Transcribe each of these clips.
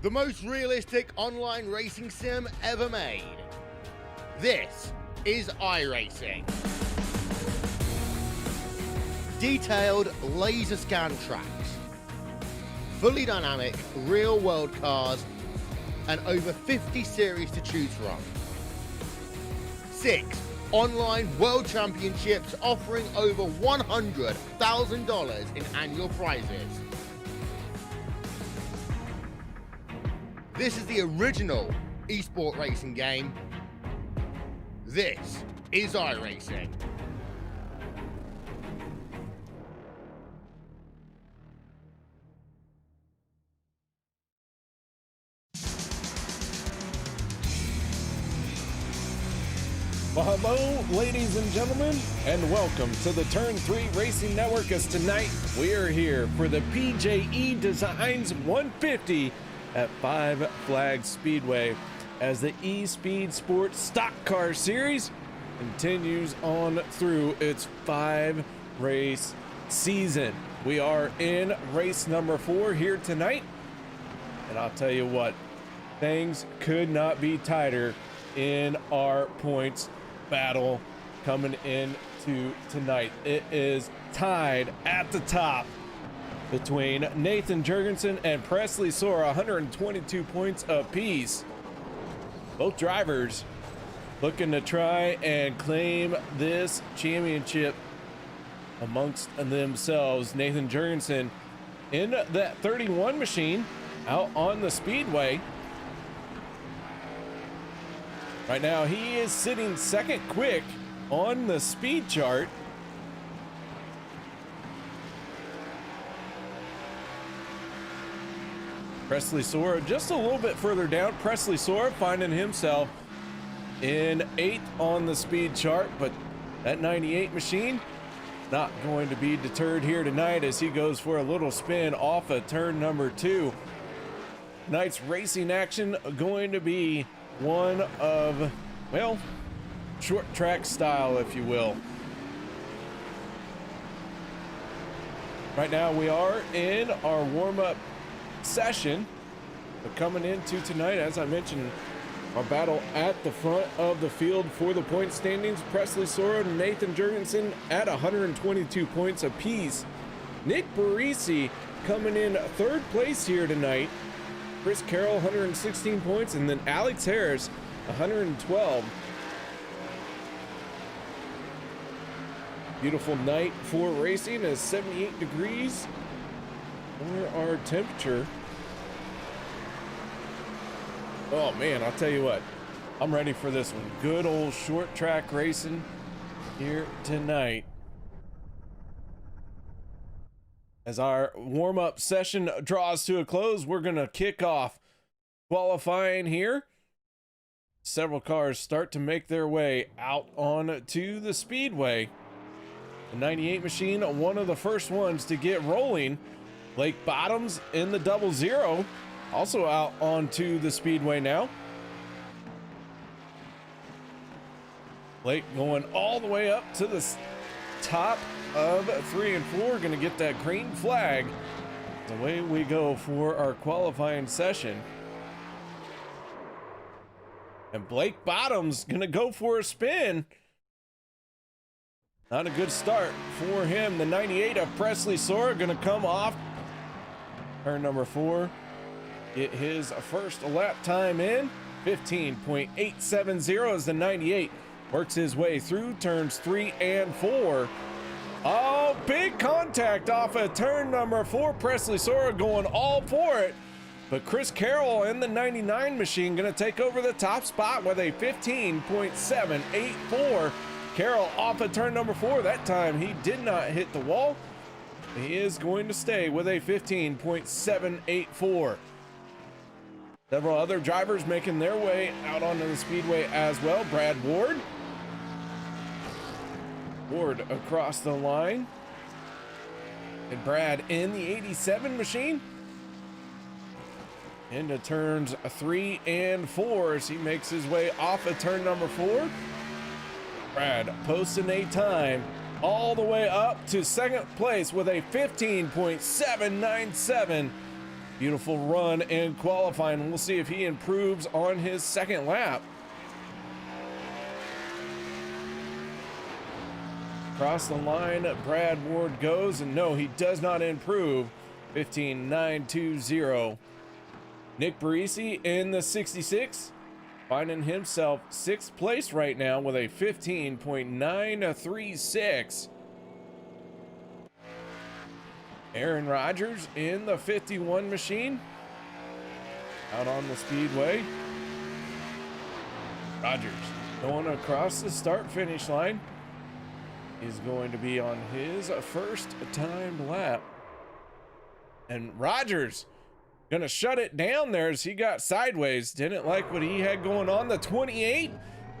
the most realistic online racing sim ever made. This is iRacing. Detailed laser scan tracks, fully dynamic real-world cars, and over 50 series to choose from. 6 online world championships offering over $100,000 in annual prizes. This is the original eSport racing game. This is iRacing. Well, hello, ladies and gentlemen, and welcome to the Turn 3 Racing Network, as tonight we are here for the PJE Designs 150 at Five Flags Speedway as the eSPEED Sports Stock Car Series continues on through its 5-race season. We are in race number 4 here tonight, and I'll tell you what, things could not be tighter in our points battle coming into tonight. It is tied at the top between Nathan Jurgensen and Presley Sora, 122 points apiece. Both drivers looking to try and claim this championship amongst themselves. Nathan Jurgensen in that 31 machine out on the speedway. Right now, he is sitting second quick on the speed chart. Presley Sora just a little bit further down. Presley Sora finding himself in 8th on the speed chart, but that 98 machine not going to be deterred here tonight as he goes for a little spin off of turn number 2. Tonight's racing action going to be one of, well, short track style, if you will. Right now we are in our warm-up session, but coming into tonight, as I mentioned, our battle at the front of the field for the point standings. Presley Sora and Nathan Jurgensen at 122 points apiece. Nick Barisi coming in 3rd place here tonight. Chris Carroll, 116 points, and then Alex Harris, 112. Beautiful night for racing, as 78 degrees for our temperature. Oh man, I'll tell you what, I'm ready for this one. Good old short track racing here tonight. As our warm-up session draws to a close, we're going to kick off qualifying here. Several cars start to make their way out on to the speedway. The 98 machine, one of the first ones to get rolling. Blake Bottoms in the 00, also out onto the speedway now. Blake going all the way up to the top of 3 and 4, gonna get that green flag. Away we go for our qualifying session. And Blake Bottoms gonna go for a spin. Not a good start for him. The 98 of Presley Sora gonna come off turn number 4, get his first lap time in. 15.870 as the 98 works his way through turns 3 and 4. Oh, big contact off of turn number 4. Presley Sora going all for it. But Chris Carroll in the 99 machine going to take over the top spot with a 15.784. Carroll off of turn number 4. That time he did not hit the wall. He is going to stay with a 15.784. Several other drivers making their way out onto the speedway as well. Brad Ward across the line, and Brad in the 87 machine into turns 3 and 4 as he makes his way off of turn number 4. Brad posting a time all the way up to second place with a 15.797. Beautiful run in qualifying. We'll see if he improves on his second lap. Across the line, Brad Ward goes, and no, he does not improve. 15.920. Nick Barisi in the 66, finding himself 6th place right now with a 15.936. Aaron Rodgers in the 51 machine, out on the speedway. Rodgers going across the start-finish line. Is going to be on his first timed lap. And Rodgers gonna shut it down there as he got sideways. Didn't like what he had going on. The 28,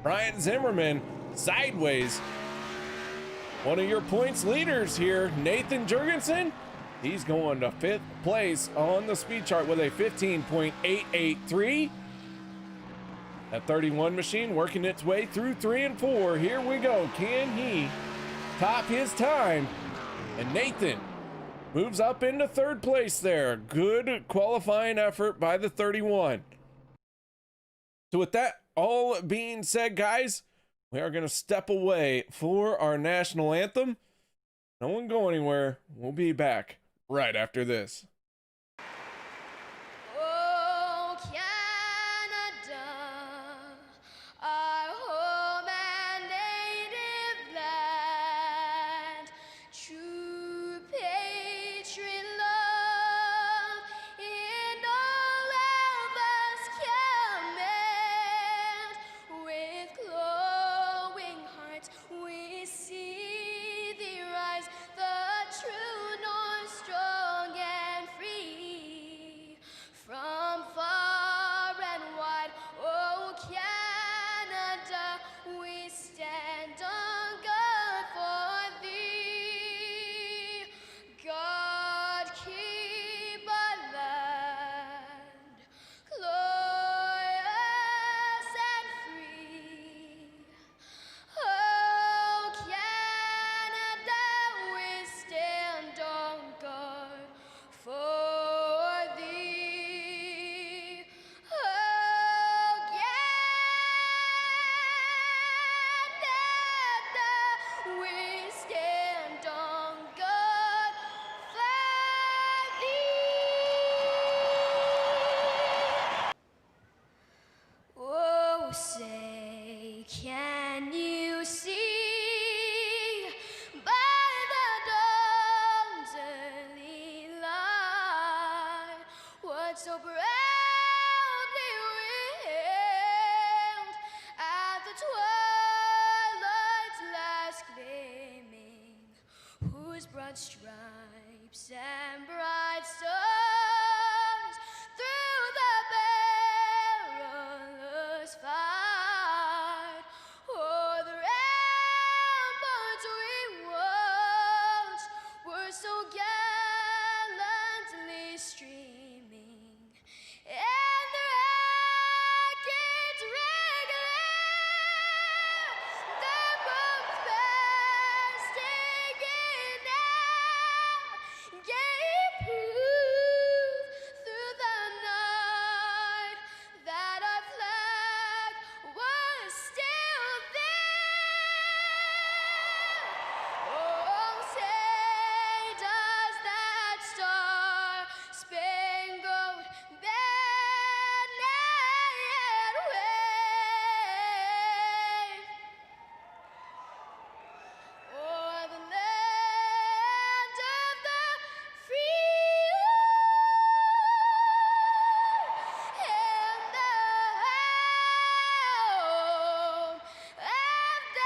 Brian Zimmerman, sideways. One of your points leaders here, Nathan Jurgensen. He's going to 5th place on the speed chart with a 15.883. That 31 machine working its way through 3 and 4. Here we go. Can he top his time? And Nathan moves up into 3rd place there. Good qualifying effort by the 31. So with that all being said, guys, we are going to step away for our national anthem. No one go anywhere. We'll be back right after this. Oh, Canada, our home and native land, true patriot love in all of us command. With glowing hearts we see thee rise, the true north, strong and free. From far and wide, oh Canada, we stand on guard for thee. God keep our land glorious and free. Oh Canada, we stand on guard for thee. Oh Canada, we stand on guard for thee. Oh, say, can you see by the dawn's early light what so proudly we hailed at the twilight's last gleaming, whose broad stripes and bright stars through the perilous fight o'er the ramparts we watched were so gallantly streaming, and the rockets regular their bombs bursting in air gave proof through the night that our flag was still there. Oh, say does that star-spangled banner yet wave o'er the land of the free and the home of the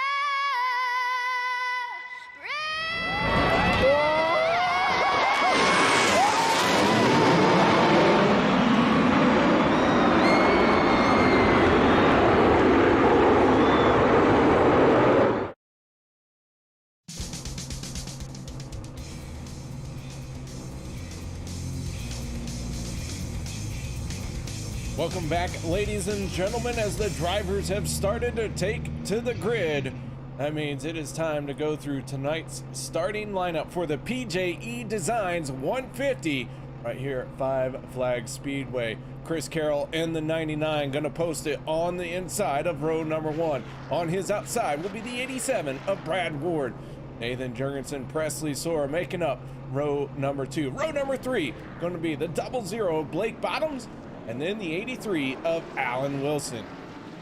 Welcome back, ladies and gentlemen, as the drivers have started to take to the grid. That means it is time to go through tonight's starting lineup for the PJE Designs 150 right here at Five Flag Speedway. Chris Carroll in the 99 gonna post it on the inside of row number 1. On his outside will be the 87 of Brad Ward. Nathan Jurgensen, Presley Sora making up row number 2. Row number 3 going to be the 00 of Blake Bottoms, and then the 83 of Alan Wilson.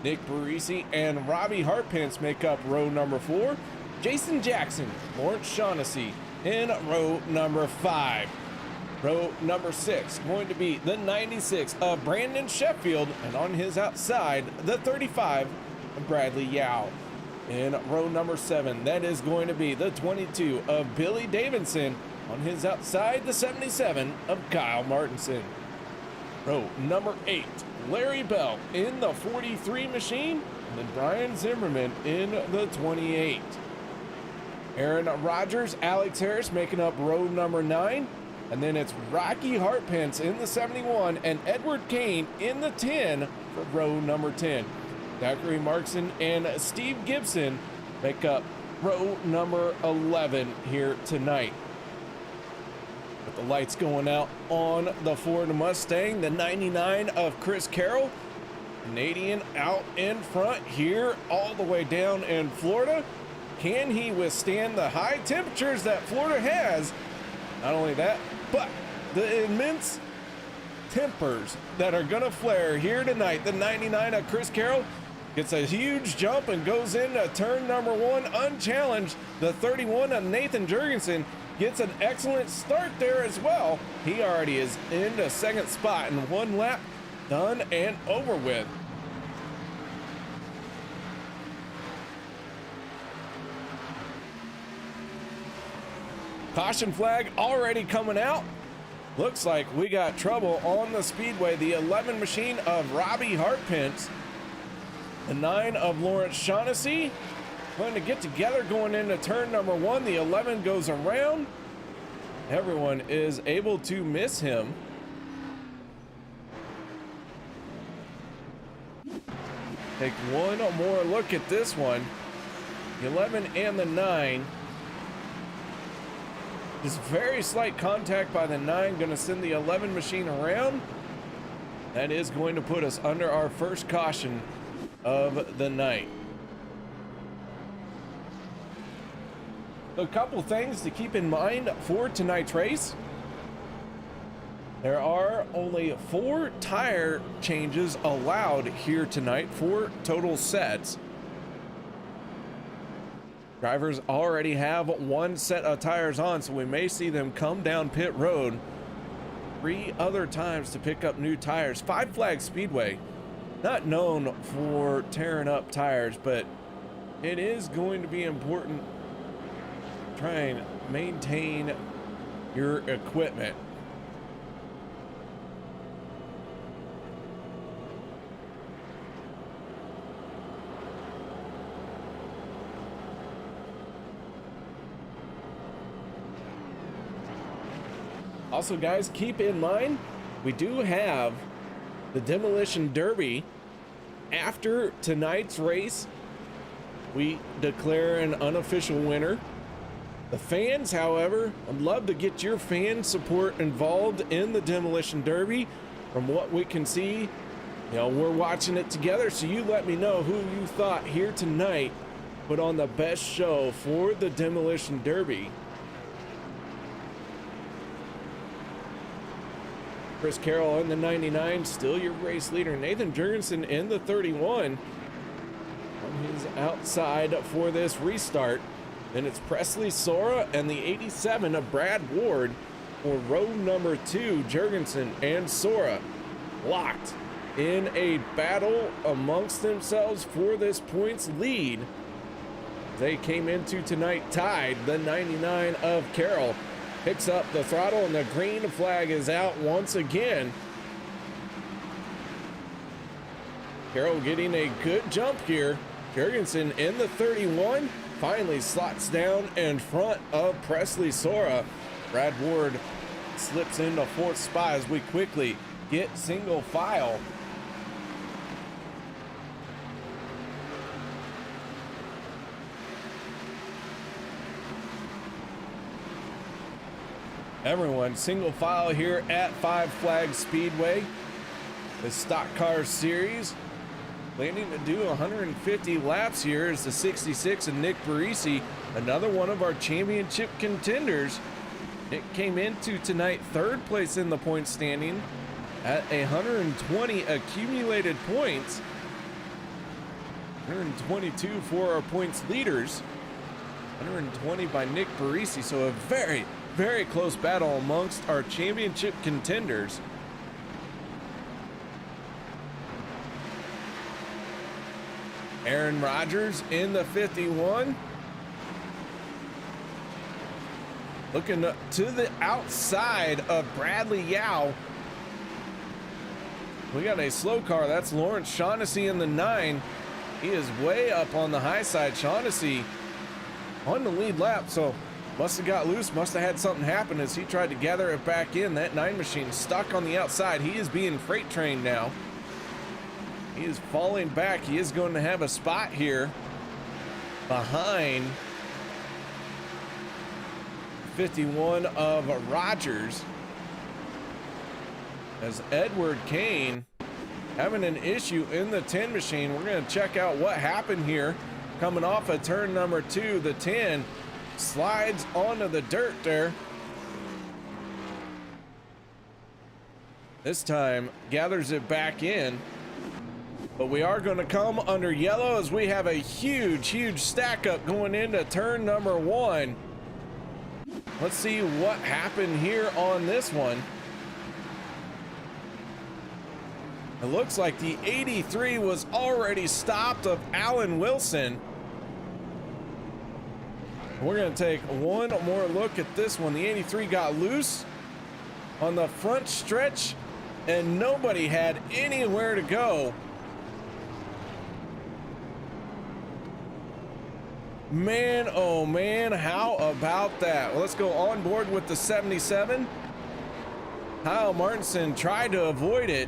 Nick Barisi and Robbie Hartpence make up row number 4. Jason Jackson, Lawrence Shaughnessy in row number 5. Row number 6 going to be the 96 of Brandon Sheffield, and on his outside the 35 of Bradley Yao. In row number 7, that is going to be the 22 of Billy Davidson, on his outside the 77 of Kyle Martinson. Row number 8, Larry Bell in the 43 machine, and then Brian Zimmerman in the 28. Aaron Rodgers, Alex Harris making up row number 9, and then it's Rocky Hartpence in the 71 and Edward Kane in the 10 for row number 10. Zachary Markson and Steve Gibson make up row number 11 here tonight. With the lights going out on the Ford Mustang, the 99 of Chris Carroll, Canadian out in front here all the way down in Florida. Can he withstand the high temperatures that Florida has? Not only that, but the immense tempers that are gonna flare here tonight. The 99 of Chris Carroll gets a huge jump and goes into turn number 1 unchallenged. The 31 of Nathan Jurgensen gets an excellent start there as well. He already is into second spot in 1 lap, done and over with. Caution flag already coming out. Looks like we got trouble on the speedway. The 11 machine of Robbie Hartpence, the 9 of Lawrence Shaughnessy, going to get together going into turn number 1. The 11 goes around. Everyone is able to miss him. Take one more look at this one. The 11 and the 9. Just very slight contact by the 9, going to send the 11 machine around. That is going to put us under our first caution of the night. A couple things to keep in mind for tonight's race. There are only 4 tire changes allowed here tonight, 4 total sets. Drivers already have 1 set of tires on, so we may see them come down pit road 3 other times to pick up new tires. Five Flag Speedway, not known for tearing up tires, but it is going to be important to try and maintain your equipment. Also, guys, keep in mind, we do have the Demolition Derby. After tonight's race, we declare an unofficial winner. The fans, however, I'd love to get your fan support involved in the Demolition Derby. From what we can see, you know, we're watching it together, so you let me know who you thought here tonight put on the best show for the Demolition Derby. Chris Carroll in the 99, still your race leader. Nathan Jurgensen in the 31 on his outside for this restart. Then it's Presley Sora and the 87 of Brad Ward for row number 2. Jurgensen and Sora locked in a battle amongst themselves for this points lead. They came into tonight tied. The 99 of Carroll picks up the throttle and the green flag is out once again. Carroll getting a good jump here. Jurgensen in the 31 finally slots down in front of Presley Sora. Brad Ward slips into 4th spot as we quickly get single file. Everyone single file here at Five Flags Speedway. The Stock Car Series. Planning to do 150 laps here is the 66 and Nick Barisi, another one of our championship contenders. Nick came into tonight third place in the point standing at 120 accumulated points. 122 for our points leaders. 120 by Nick Barisi, so a very, very close battle amongst our championship contenders. Aaron Rodgers in the 51. Looking to the outside of Bradley Yao. We got a slow car. That's Lawrence Shaughnessy in the 9. He is way up on the high side. Shaughnessy on the lead lap, so must have got loose, must have had something happen as he tried to gather it back in. That 9 machine stuck on the outside. He is being freight trained now. He is falling back. He is going to have a spot here behind 51 of Rodgers, as Edward Kane having an issue in the 10 machine. We're going to check out what happened here. Coming off of turn number 2, the 10 slides onto the dirt there. This time gathers it back in. But we are going to come under yellow as we have a huge stack up going into turn number 1. Let's see what happened here on this one. It looks like the 83 was already stopped of Alan Wilson. We're going to take one more look at this one. The 83 got loose on the front stretch and nobody had anywhere to go. Man, oh man, how about that? Well, let's go on board with the 77. Kyle Martinson tried to avoid it.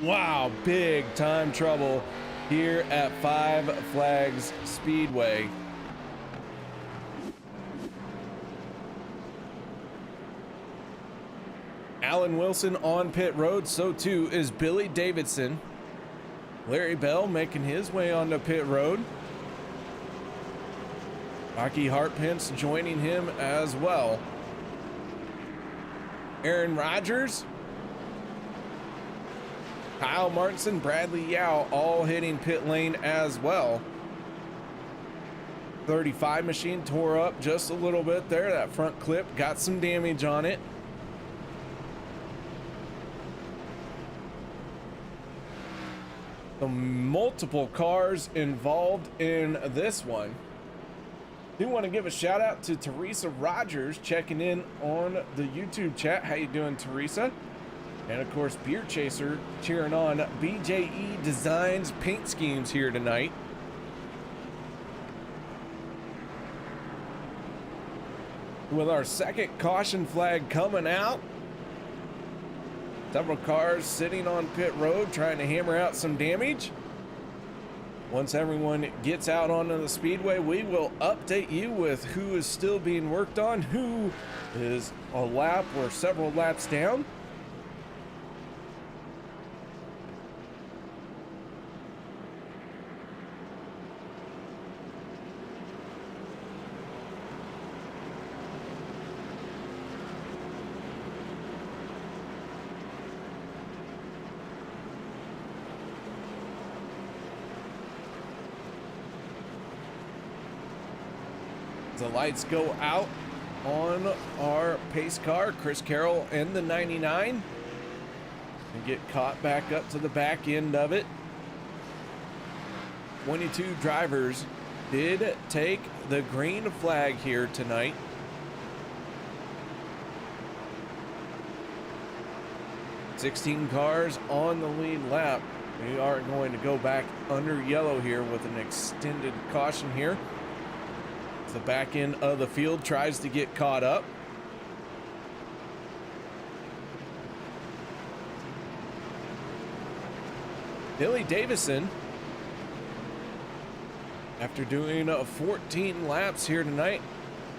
Wow, big time trouble here at Five Flags Speedway. Alan Wilson on pit road, so too is Billy Davidson. Larry Bell making his way onto pit road. Rocky Hartpence joining him as well. Aaron Rodgers, Kyle Martinson, Bradley Yao all hitting pit lane as well. 35 machine tore up just a little bit there. That front clip got some damage on it. The multiple cars involved in this one. Do want to give a shout out to Teresa Rogers checking in on the YouTube chat. How you doing, Teresa? And of course, Beer Chaser cheering on BJE Designs paint schemes here tonight. With our second caution flag coming out. Several cars sitting on pit road trying to hammer out some damage. Once everyone gets out onto the speedway, we will update you with who is still being worked on, who is a lap or several laps down. The lights go out on our pace car, Chris Carroll in the 99, and get caught back up to the back end of it. 22 drivers did take the green flag here tonight. $16 cars on the lead lap. We are going to go back under yellow here with an extended caution here. The back end of the field tries to get caught up. Billy Davison, after doing 14 laps here tonight,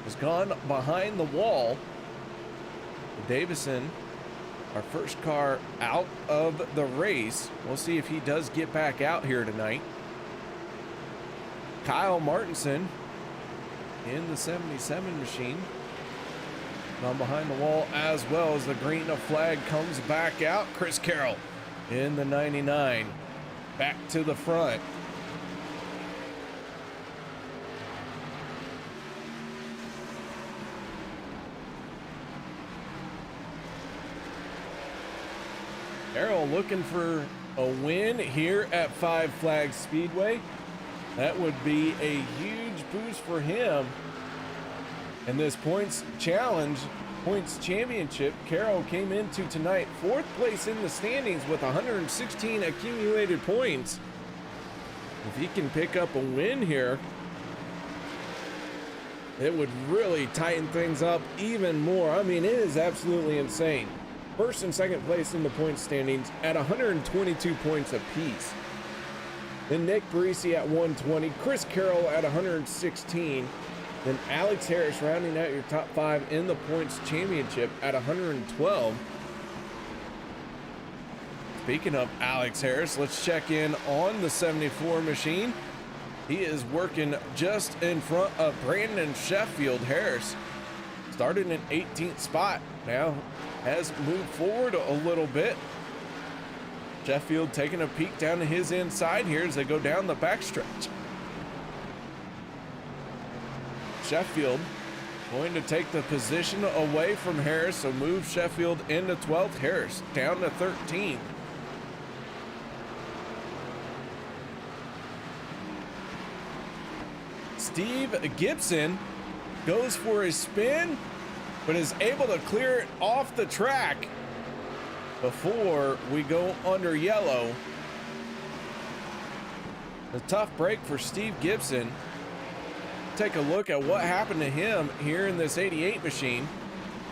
has gone behind the wall. Davison, our first car out of the race. We'll see if he does get back out here tonight. Kyle Martinson in the 77 machine, gone behind the wall as well as the green flag comes back out. Chris Carroll in the 99, back to the front. Carroll looking for a win here at Five Flags Speedway. That would be a huge boost for him. In this points challenge, points championship, Carroll came into tonight 4th place in the standings with 116 accumulated points. If he can pick up a win here, it would really tighten things up even more. I mean, it is absolutely insane. First and second place in the points standings at 122 points apiece. Then Nick Barisi at 120, Chris Carroll at 116, then Alex Harris rounding out your top 5 in the points championship at 112. Speaking of Alex Harris, let's check in on the 74 machine. He is working just in front of Brandon Sheffield. Harris started in 18th spot, now has moved forward a little bit. Sheffield taking a peek down to his inside here as they go down the backstretch. Sheffield going to take the position away from Harris, so move Sheffield into 12th. Harris down to 13th. Steve Gibson goes for a spin, but is able to clear it off the track before we go under yellow. A tough break for Steve Gibson. Take a look at what happened to him here in this 88 machine.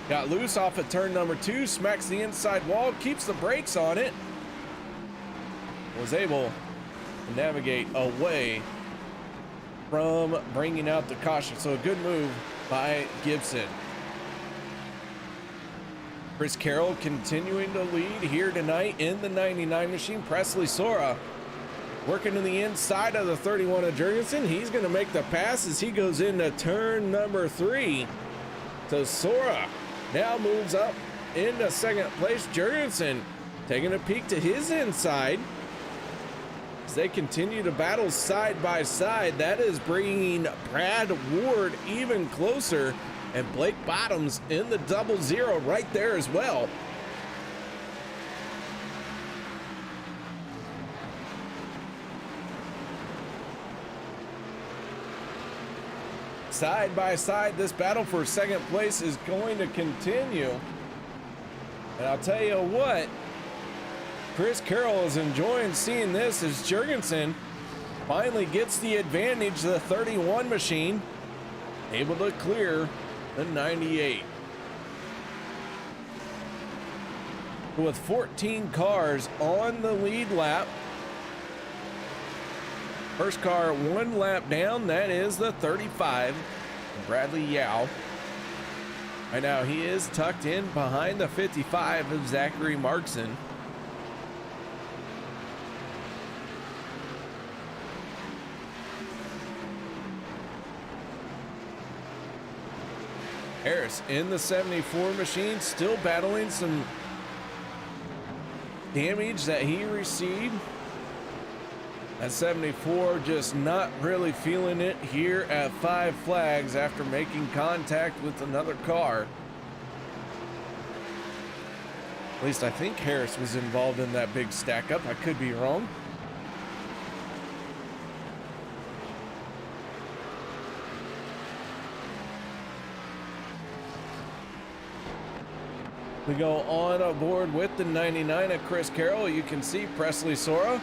Got loose off of turn number 2, smacks the inside wall, keeps the brakes on it. Was able to navigate away from bringing out the caution. So a good move by Gibson. Chris Carroll continuing to lead here tonight in the 99 machine. Presley Sora working to the inside of the 31 of Jurgensen. He's going to make the pass as he goes into turn number 3. So Sora now moves up into second place. Jurgensen taking a peek to his inside as they continue to battle side by side. That is bringing Brad Ward even closer, and Blake Bottoms in the 00 right there as well. Side by side, this battle for second place is going to continue. And I'll tell you what, Chris Carroll is enjoying seeing this as Jurgensen finally gets the advantage. The 31 machine able to clear the 98. With 14 cars on the lead lap. First car 1 lap down, that is the 35, Bradley Yao. Right now he is tucked in behind the 55 of Zachary Markson. Harris in the 74 machine, still battling some damage that he received. At 74, just not really feeling it here at Five Flags after making contact with another car. At least I think Harris was involved in that big stack up. I could be wrong. We go on aboard with the 99 of Chris Carroll. You can see Presley Sora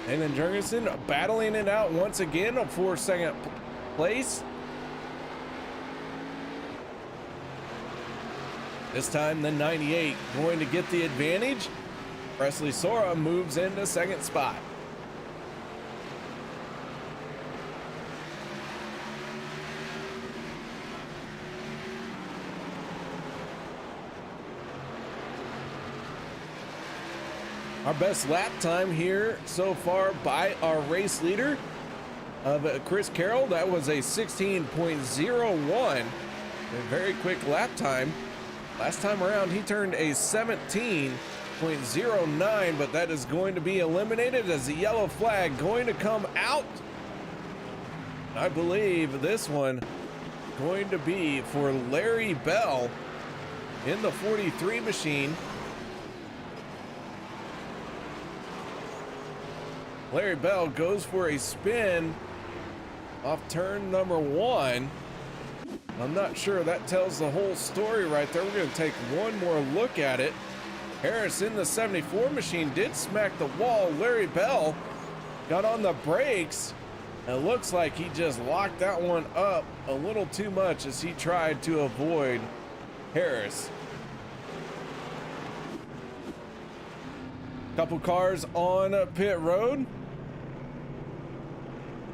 and then Jurgensen battling it out once again for second place. This time the 98 going to get the advantage. Presley Sora moves into second spot. Our best lap time here so far by our race leader of Chris Carroll, that was a 16.01, a very quick lap time. Last time around he turned a 17.09, but that is going to be eliminated as the yellow flag going to come out. I believe this one going to be for Larry Bell in the 43 machine. Larry Bell goes for a spin off turn number 1. I'm not sure that tells the whole story right there. We're going to take one more look at it. Harris in the 74 machine did smack the wall. Larry Bell got on the brakes. It looks like he just locked that one up a little too much as he tried to avoid Harris. Couple cars on pit road.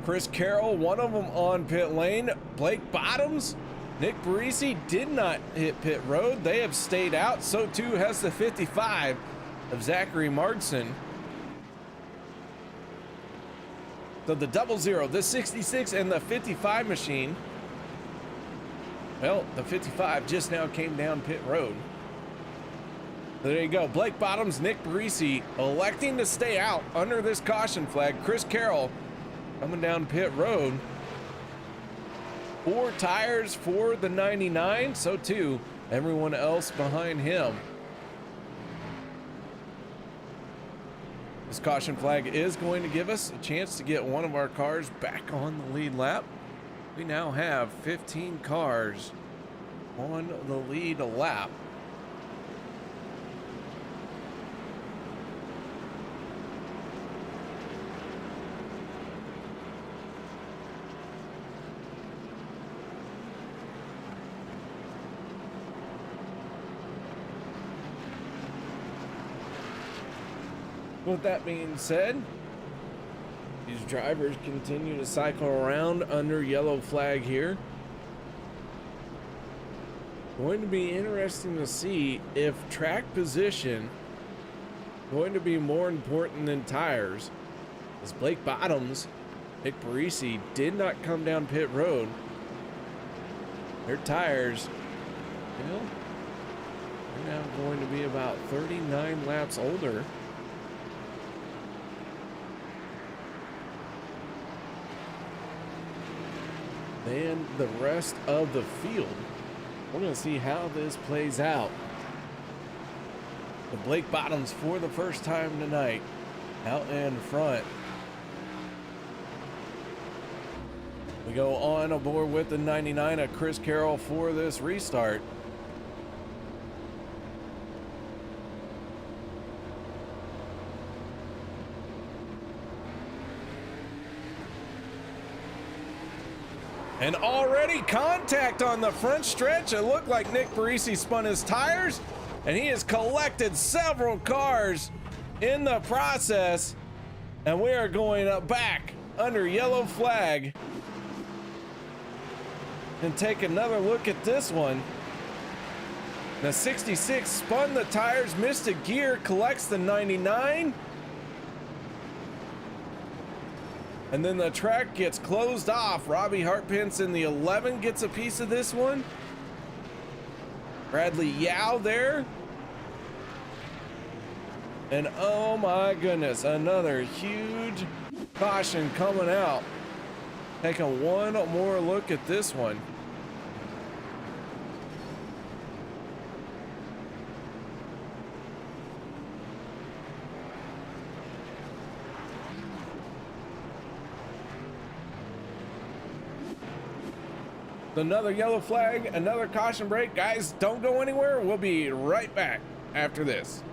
Chris Carroll, one of them on pit lane. Blake Bottoms, Nick Barisi did not hit pit road. They have stayed out. So too has the 55 of Zachary Markson. So the 00, the 66 and the 55 machine. Well, the 55 just now came down pit road. There you go. Blake Bottoms, Nick Barisi electing to stay out under this caution flag. Chris Carroll coming down pit road. 4 tires for the 99. So too everyone else behind him. This caution flag is going to give us a chance to get one of our cars back on the lead lap. We now have 15 cars on the lead lap. With that being said, these drivers continue to cycle around under yellow flag here. Going to be interesting to see if track position going to be more important than tires. As Blake Bottoms, Nick Barisi did not come down pit road. Their tires, well, they're now going to be about 39 laps older. Than the rest of the field. We're going to see how this plays out. The Blake Bottoms for the first time tonight out in front. We go on aboard with the 99 of Chris Carroll for this restart. And already contact on the front stretch. It looked like Nick Barisi spun his tires, and he has collected several cars in the process. And we are going up back under yellow flag and take another look at this one. The 66 spun the tires, missed a gear, collects the 99. And then the track gets closed off. Robbie Hartpence in the 11 gets a piece of this one. Bradley Yao there. And oh my goodness, another huge caution coming out. Taking one more look at this one. Another yellow flag, another caution break. Guys, don't go anywhere. We'll be right back after this.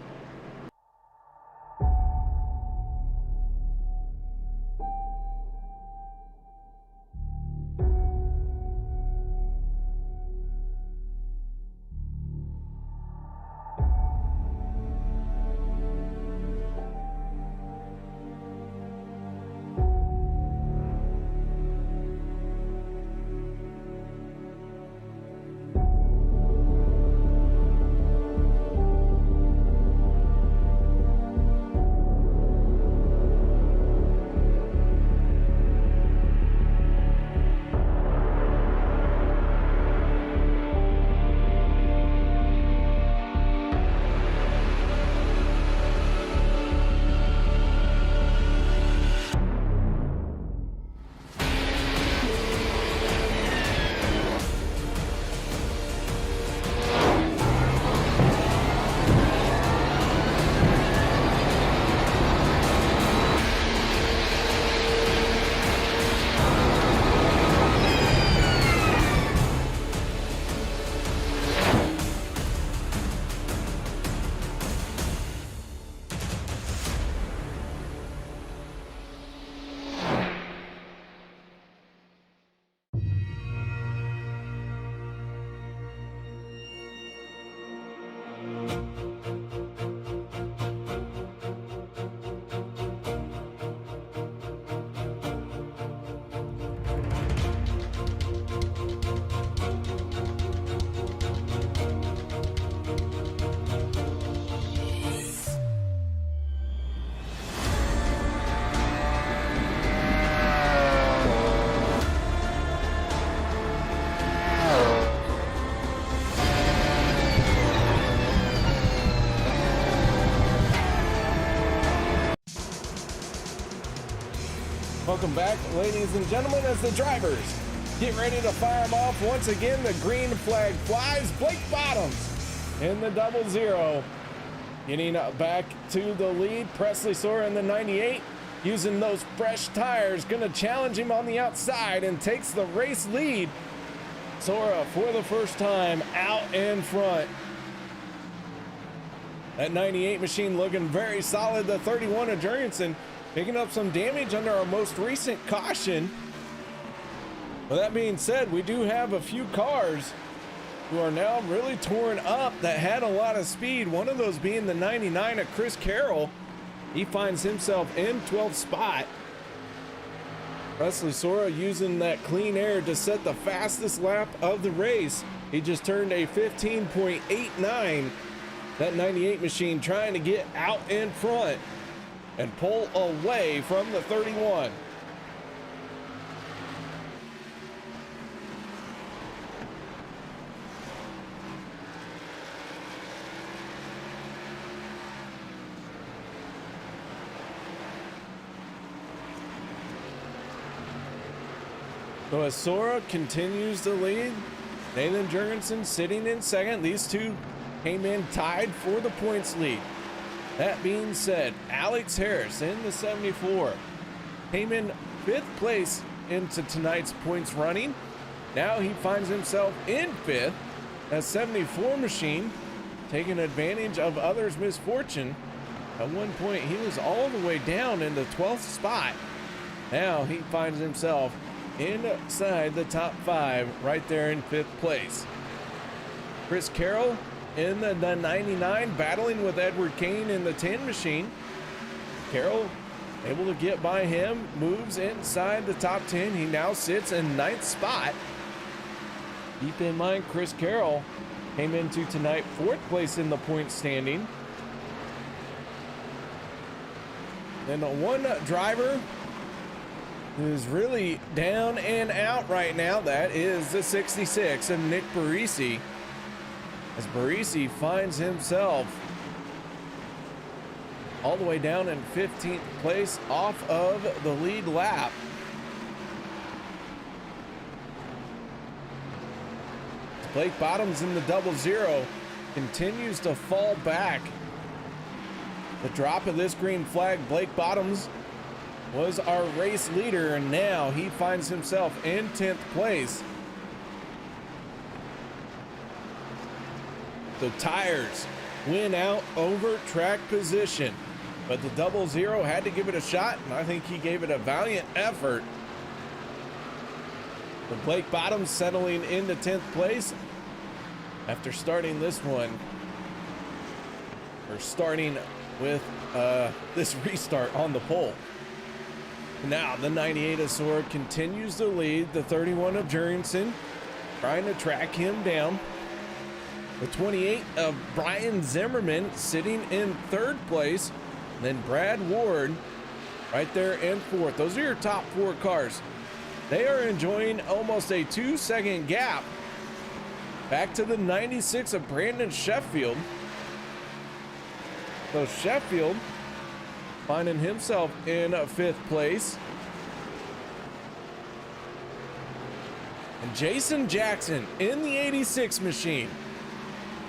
Welcome back, ladies and gentlemen, as the drivers get ready to fire them off. Once again, the green flag flies. Blake Bottoms in the 00. Getting back to the lead. Presley Sora in the 98. Using those fresh tires. Going to challenge him on the outside and takes the race lead. Sora, for the first time, out in front. That 98 machine looking very solid. The 31 of Jurgensen picking up some damage under our most recent caution. With that being said, we do have a few cars who are now really torn up that had a lot of speed. One of those being the 99 of Chris Carroll. He finds himself in 12th spot. Presley Sora using that clean air to set the fastest lap of the race. He just turned a 15.89. That 98 machine trying to get out in front and pull away from the 31. So as Sora continues to lead, Nathan Jurgensen sitting in second. These two came in tied for the points lead. That being said, Alex Harris in the 74 came in 5th place into tonight's points running. Now he finds himself in 5th. That 74 machine taking advantage of others' misfortune. At one point, he was all the way down in the 12th spot. Now he finds himself inside the top 5 right there in 5th place. Chris Carroll in the 99 battling with Edward Kane in the 10 machine. Carroll able to get by him, moves inside the top 10. He now sits in 9th spot. Keep in mind, Chris Carroll came into tonight 4th place in the point standing. And one driver who's really down and out right now, that is the 66 of Nick Barisi. As Barisi finds himself all the way down in 15th place off of the lead lap. Blake Bottoms in the 00 continues to fall back. The drop of this green flag, Blake Bottoms was our race leader, and now he finds himself in 10th place. The tires win out over track position, but the 00 had to give it a shot, and I think he gave it a valiant effort. But Blake Bottoms settling into 10th place after starting this one, or starting with this restart on the pole. Now the 98 of Sword continues to lead. The 31 of Jurgensen trying to track him down. The 28 of Brian Zimmerman sitting in 3rd place. And then Brad Ward right there in 4th. Those are your top 4 cars. They are enjoying almost a 2-second gap back to the 96 of Brandon Sheffield. So Sheffield finding himself in 5th place. And Jason Jackson in the 86 machine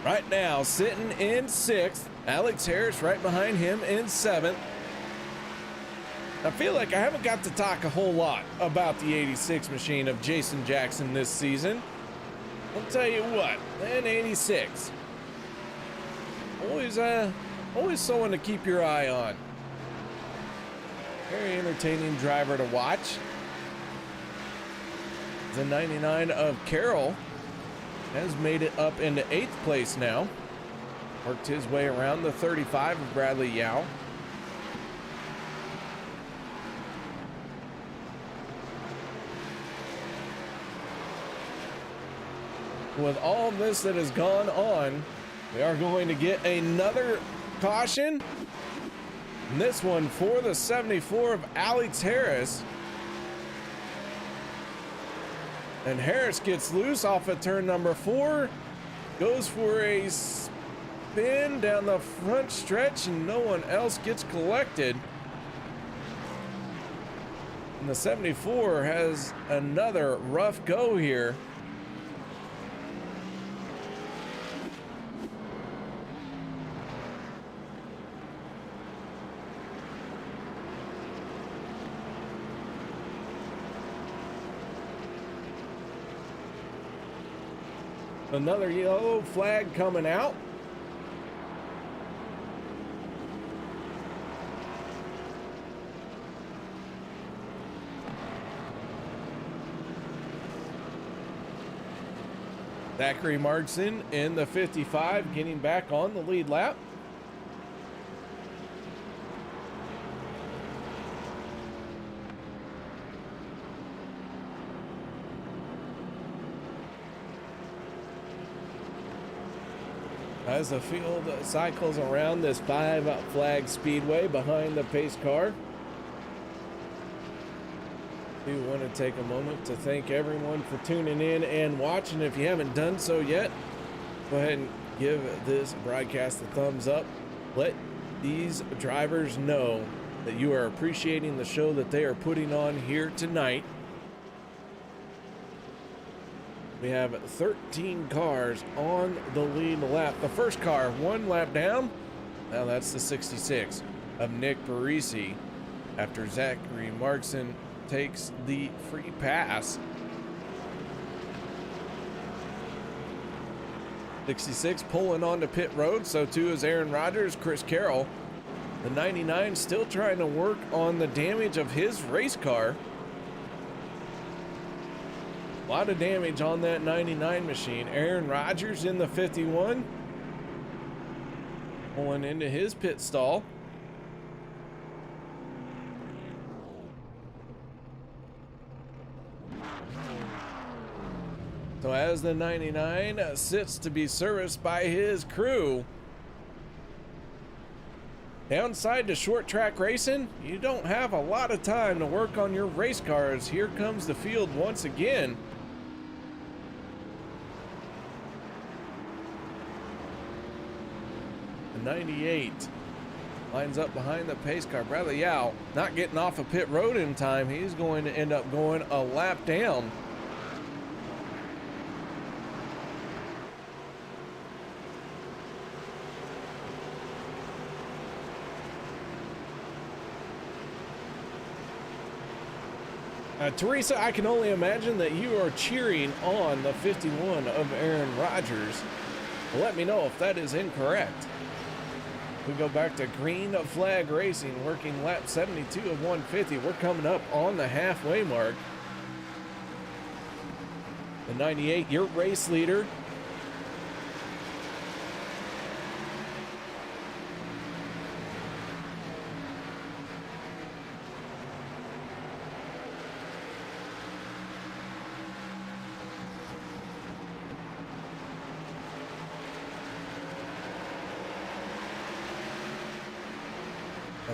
right now sitting in 6th. Alex Harris right behind him in 7th. I feel like I haven't got to talk a whole lot about the 86 machine of Jason Jackson this season. I'll tell you what, that 86, always someone to keep your eye on. Very entertaining driver to watch. The 99 of Carroll has made it up into 8th place now. Worked his way around the 35 of Bradley Yao. With all of this that has gone on, we are going to get another caution. And this one for the 74 of Alex Harris. And Harris gets loose off of turn number 4. Goes for a spin down the front stretch and no one else gets collected. And the 74 has another rough go here. Another yellow flag coming out. Zachary Markson in the 55 getting back on the lead lap. As the field cycles around this 5-flag speedway behind the pace car, I do want to take a moment to thank everyone for tuning in and watching. If you haven't done so yet, go ahead and give this broadcast a thumbs up. Let these drivers know that you are appreciating the show that they are putting on here tonight. We have 13 cars on the lead lap. The first car, one lap down. Now that's the 66 of Nick Parisi after Zachary Markson takes the free pass. 66 pulling onto pit road. So too is Aaron Rodgers, Chris Carroll. The 99 still trying to work on the damage of his race car. A lot of damage on that 99 machine. Aaron Rodgers in the 51. Pulling into his pit stall. So as the 99 sits to be serviced by his crew. Downside to short track racing, you don't have a lot of time to work on your race cars. Here comes the field once again. The 98 lines up behind the pace car. Bradley Yao not getting off of pit road in time. He's going to end up going a lap down. Teresa, I can only imagine that you are cheering on the 51 of Aaron Rodgers. Let me know if that is incorrect. We go back to green flag racing, working lap 72 of 150. We're coming up on the halfway mark. The 98, your race leader.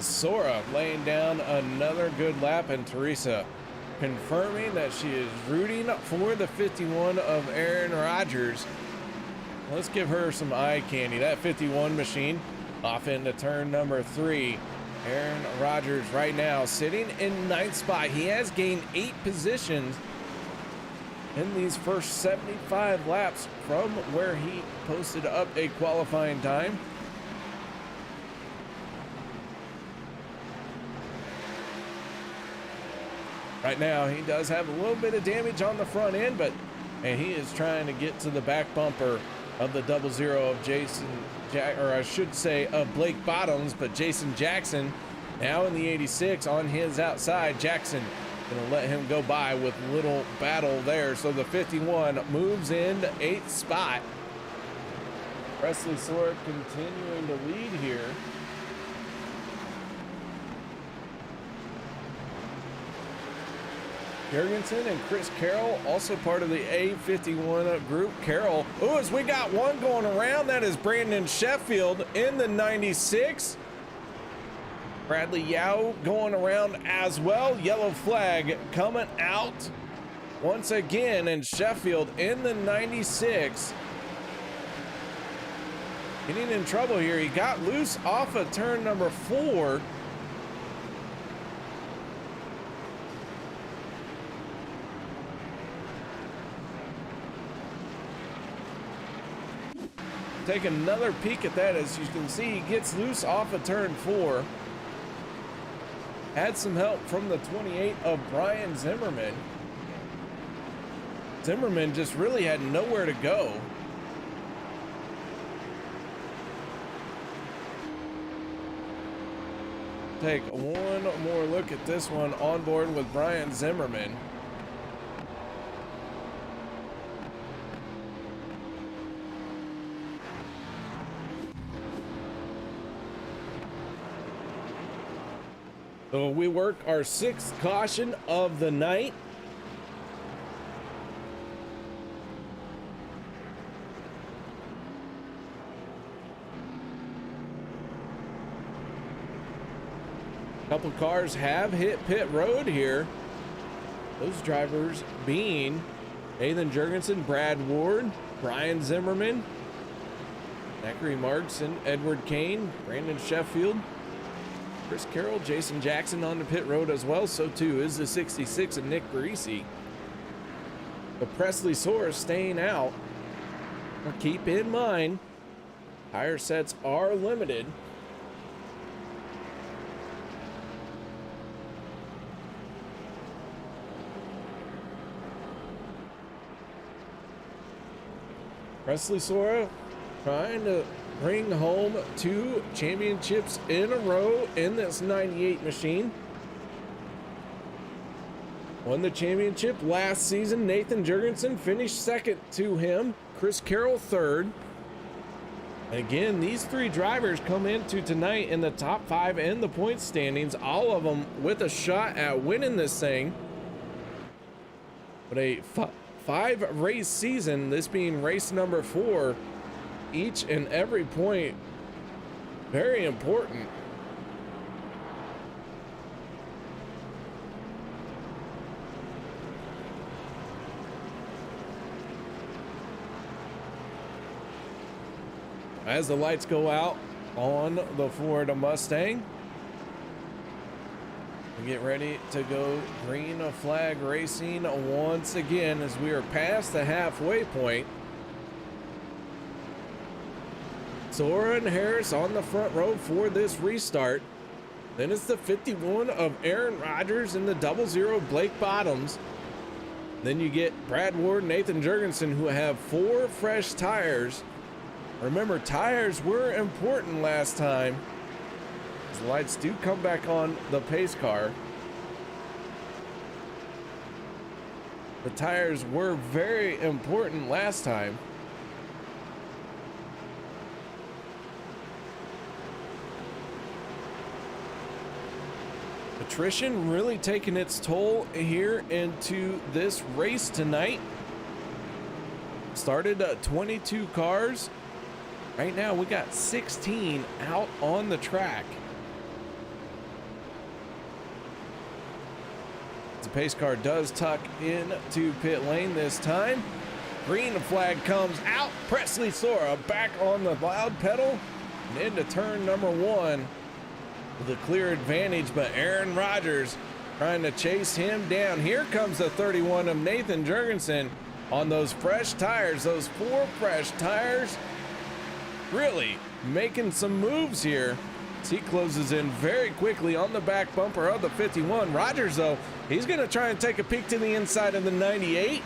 Sora laying down another good lap, and Teresa confirming that she is rooting for the 51 of Aaron Rodgers. Let's give her some eye candy. That 51 machine off into turn number 3. Aaron Rodgers right now sitting in 9th spot. He has gained 8 positions in these first 75 laps from where he posted up a qualifying time. Right now, he does have a little bit of damage on the front end, and he is trying to get to the back bumper of the 00 of of Blake Bottoms, but Jason Jackson now in the 86 on his outside. Jackson gonna let him go by with little battle there. So the 51 moves into 8th spot. Presley Sorek continuing to lead here. Jurgensen and Chris Carroll, also part of the A51 group. Carroll, as we got one going around, that is Brandon Sheffield in the 96. Bradley Yao going around as well. Yellow flag coming out once again, and Sheffield in the 96. Getting in trouble here. He got loose off of turn number 4. take another peek at that. As you can see, he gets loose off of turn 4. Had some help from the 28 of Brian Zimmerman. Zimmerman just really had nowhere to go. Take one more look at this one on board with Brian Zimmerman. So we work our 6th caution of the night. Couple cars have hit pit road here. Those drivers being Nathan Jurgensen, Brad Ward, Brian Zimmerman, Zachary Markson, Edward Kane, Brandon Sheffield, Chris Carroll, Jason Jackson on the pit road as well. So too is the 66 of Nick Barisi. But Presley Soares staying out. Now keep in mind, tire sets are limited. Presley Soares trying to bring home 2 championships in a row in this 98 machine. Won the championship last season. Nathan Jurgensen finished second to him. Chris Carroll third. And again, these 3 drivers come into tonight in the top 5 in the point standings, all of them with a shot at winning this thing. But a 5 race season, this being race number 4, each and every point very important. As the lights go out on the Ford Mustang, we get ready to go green flag racing once again as we are past the halfway point. Sora and Harris on the front row for this restart. Then it's the 51 of Aaron Rodgers and the 00 Blake Bottoms. Then you get Brad Ward, Nathan Jurgensen, who have 4 fresh tires. Remember, tires were important last time. The lights do come back on the pace car. The tires were very important last time. Attrition really taking its toll here into this race tonight. Started 22 cars. Right now we got 16 out on the track. The pace car does tuck into pit lane this time. Green flag comes out. Presley Soares back on the loud pedal and into turn number 1 with a clear advantage, but Aaron Rodgers trying to chase him down. Here comes the 31 of Nathan Jurgensen on those fresh tires, those 4 fresh tires. Really making some moves here. He closes in very quickly on the back bumper of the 51. Rodgers, though, he's going to try and take a peek to the inside of the 98.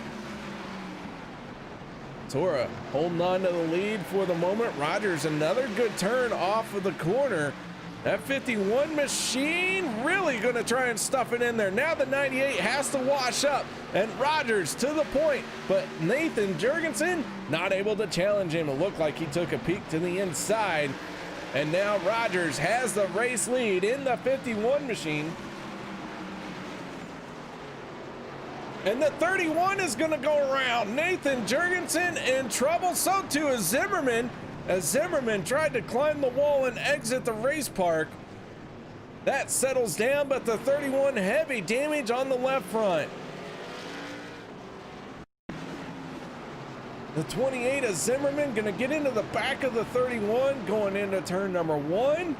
Soares holding on to the lead for the moment. Rodgers, another good turn off of the corner. That 51 machine really going to try and stuff it in there. Now the 98 has to wash up, and Rodgers to the point, but Nathan Jurgensen not able to challenge him. It looked like he took a peek to the inside, and now Rodgers has the race lead in the 51 machine. And the 31 is going to go around. Nathan Jurgensen in trouble. So too is Zimmerman, as Zimmerman tried to climb the wall and exit the race park. That settles down, but the 31 heavy damage on the left front. The 28 of Zimmerman going to get into the back of the 31 going into turn number 1.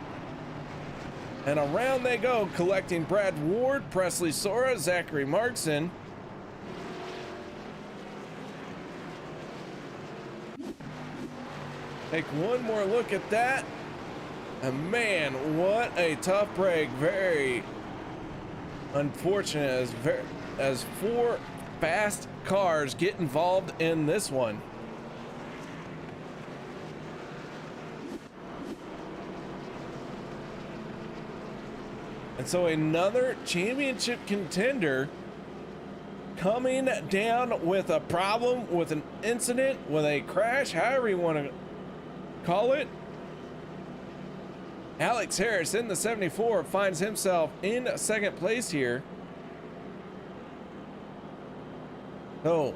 And around they go, collecting Brad Ward, Presley Soares, Zachary Markson. Take one more look at that. And man, what a tough break. Very unfortunate as 4 fast cars get involved in this one. And so another championship contender coming down with a problem, with an incident, with a crash, however you want to call it. Alex Harris in the 74 finds himself in second place here. So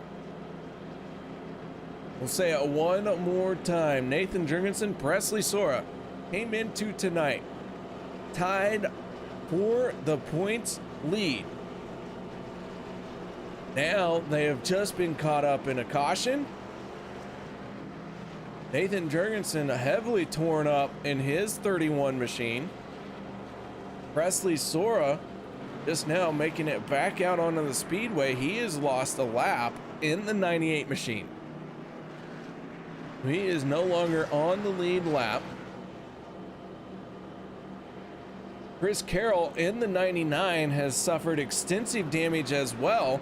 we'll say it one more time. Nathan Jurgensen, Presley Sora came into tonight tied for the points lead. Now they have just been caught up in a caution. Nathan Jurgensen heavily torn up in his 31 machine. Presley Sora just now making it back out onto the speedway. He has lost a lap in the 98 machine. He is no longer on the lead lap. Chris Carroll in the 99 has suffered extensive damage as well.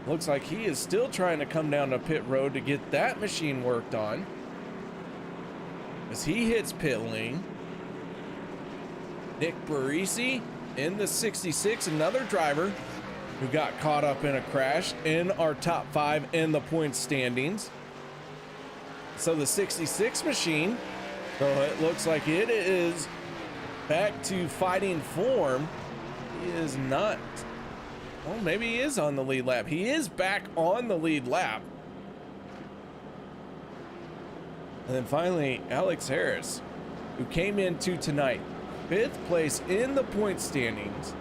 Looks like he is still trying to come down to pit road to get that machine worked on as he hits pit lane. Nick Barisi in the 66, another driver who got caught up in a crash in our top 5 in the points standings. So the 66 machine, so it looks like it is back to fighting form. He is not, well, maybe he is on the lead lap. He is back on the lead lap. And then finally, Alex Harris, who came into tonight 5th place in the point standings,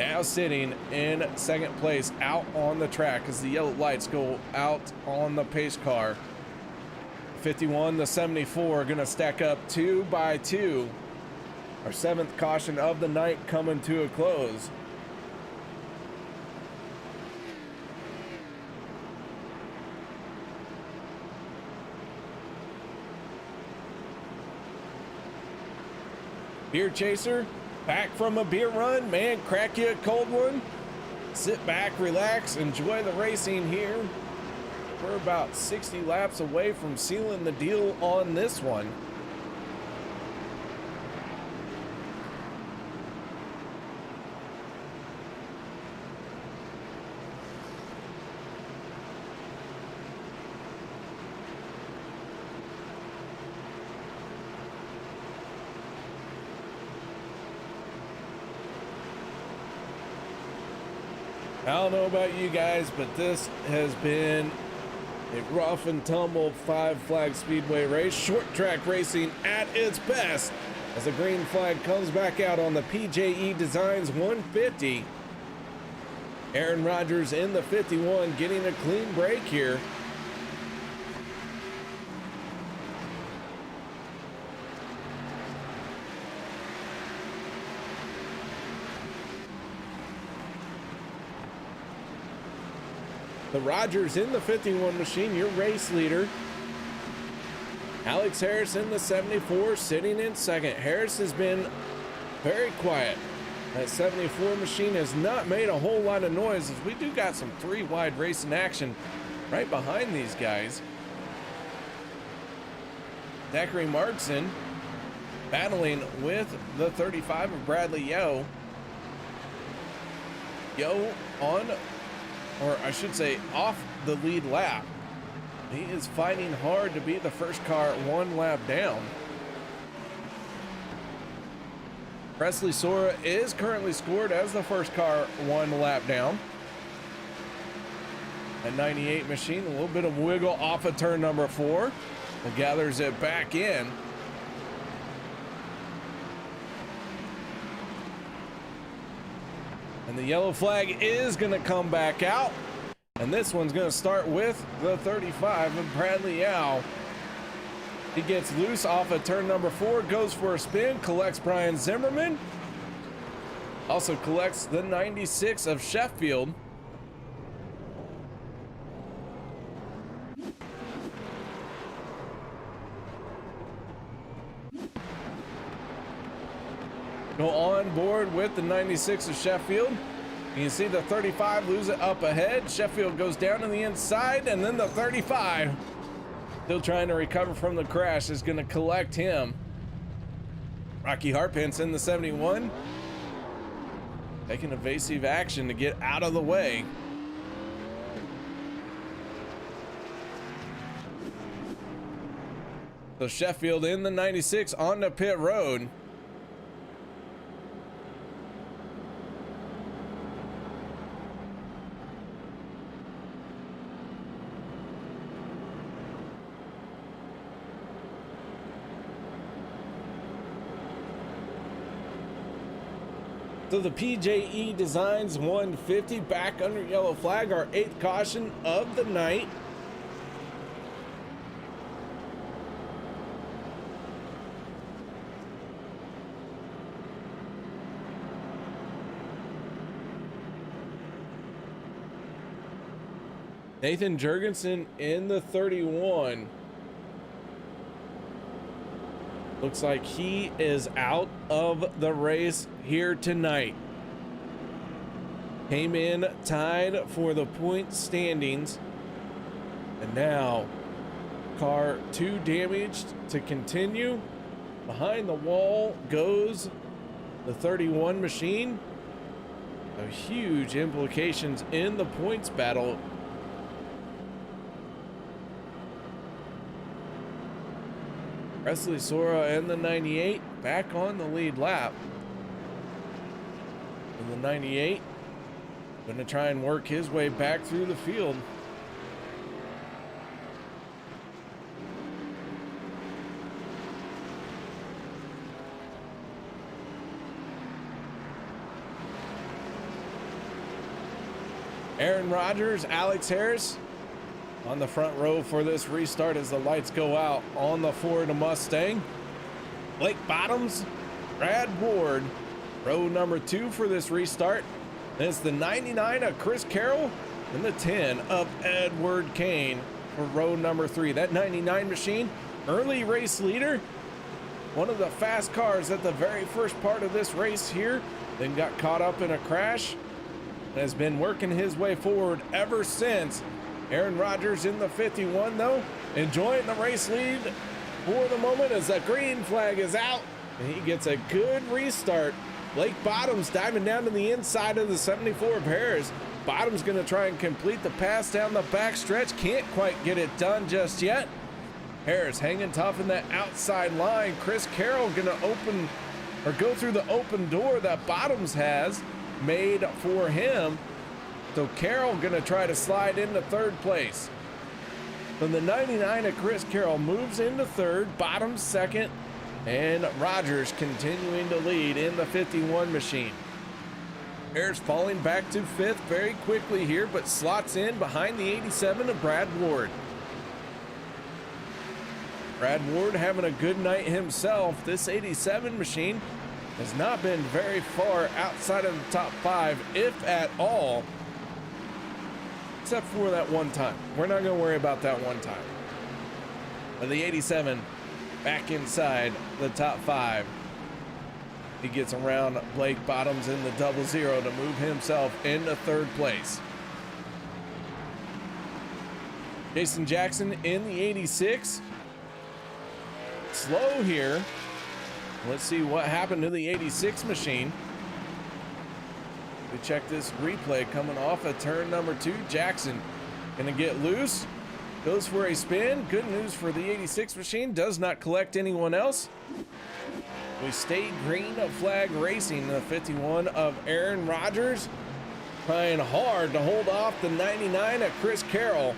now sitting in 2nd place out on the track as the yellow lights go out on the pace car. 51, the 74 are gonna stack up 2 by 2. Our 7th caution of the night coming to a close. Beer chaser, back from a beer run, man, crack you a cold one. Sit back, relax, enjoy the racing here. We're about 60 laps away from sealing the deal on this one. I don't know about you guys, but this has been a rough and tumble 5 flag speedway race, short track racing at its best, as the green flag comes back out on the PJE Designs 150. Aaron Rodgers in the 51 getting a clean break here. The Rodgers in the 51 machine, your race leader. Alex Harris in the 74, sitting in 2nd. Harris has been very quiet. That 74 machine has not made a whole lot of noise, as we do got some 3-wide racing action right behind these guys. Zachary Markson battling with the 35 of Bradley Yo. Yo on, or I should say off the lead lap. He is fighting hard to be the first car 1 lap down. Presley Sora is currently scored as the first car 1 lap down. That 98 machine, a little bit of wiggle off of turn number 4. And gathers it back in. And the yellow flag is going to come back out. And this one's going to start with the 35 of Bradley Yao. He gets loose off of turn number 4, goes for a spin, collects Brian Zimmerman. Also collects the 96 of Sheffield. go on board with the 96 of Sheffield. You can see the 35 lose it up ahead. Sheffield goes down to the inside, and then the 35, still trying to recover from the crash, is going to collect him. Rocky Harpence in the 71, taking evasive action to get out of the way. So Sheffield in the 96 on the pit road. So the PJE Designs 150 back under yellow flag, our 8th caution of the night. Nathan Jurgensen in the 31. Looks like he is out of the race here tonight. Came in tied for the point standings. And now car 2 damaged to continue. Behind the wall goes the 31 machine. So huge implications in the points battle. Wesley Sora and the 98 back on the lead lap. And the 98 going to try and work his way back through the field. Aaron Rodgers, Alex Harris on the front row for this restart as the lights go out on the Ford Mustang. Blake Bottoms, Brad Ward, row number 2 for this restart. And it's the 99 of Chris Carroll and the 10 of Edward Kane for row number 3. That 99 machine, early race leader, one of the fast cars at the very first part of this race here, then got caught up in a crash and has been working his way forward ever since. Aaron Rodgers in the 51, though, enjoying the race lead for the moment as the green flag is out, and he gets a good restart. Blake Bottoms diving down to the inside of the 74 of Harris. Bottoms going to try and complete the pass down the back stretch. Can't quite get it done just yet. Harris hanging tough in that outside line. Chris Carroll going to open or go through the open door that Bottoms has made for him. So Carroll going to try to slide into 3rd place. Then the 99 of Chris Carroll moves into 3rd, Bottoms 2nd, and Rodgers continuing to lead in the 51 machine. Harris falling back to 5th very quickly here, but slots in behind the 87 of Brad Ward. Brad Ward having a good night himself. This 87 machine has not been very far outside of the top 5, if at all. Except for that one time. We're not going to worry about that one time. But the 87 back inside the top 5. He gets around Blake Bottoms in the 00 to move himself into 3rd place. Jason Jackson in the 86. Slow here. Let's see what happened to the 86 machine. We check this replay coming off of turn number 2. Jackson gonna get loose, goes for a spin. Good news for the 86 machine, does not collect anyone else. We stayed green of flag racing. The 51 of Aaron Rodgers trying hard to hold off the 99 of Chris Carroll.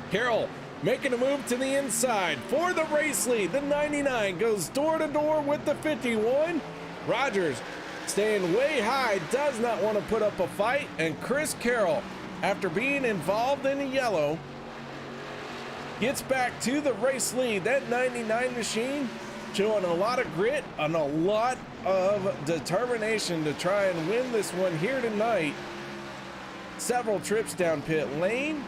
Carroll making a move to the inside for the race lead. The 99 goes door to door with the 51. Rodgers staying way high, does not want to put up a fight. And Chris Carroll, after being involved in the yellow, gets back to the race lead. That 99 machine showing a lot of grit and a lot of determination to try and win this one here tonight. Several trips down pit lane.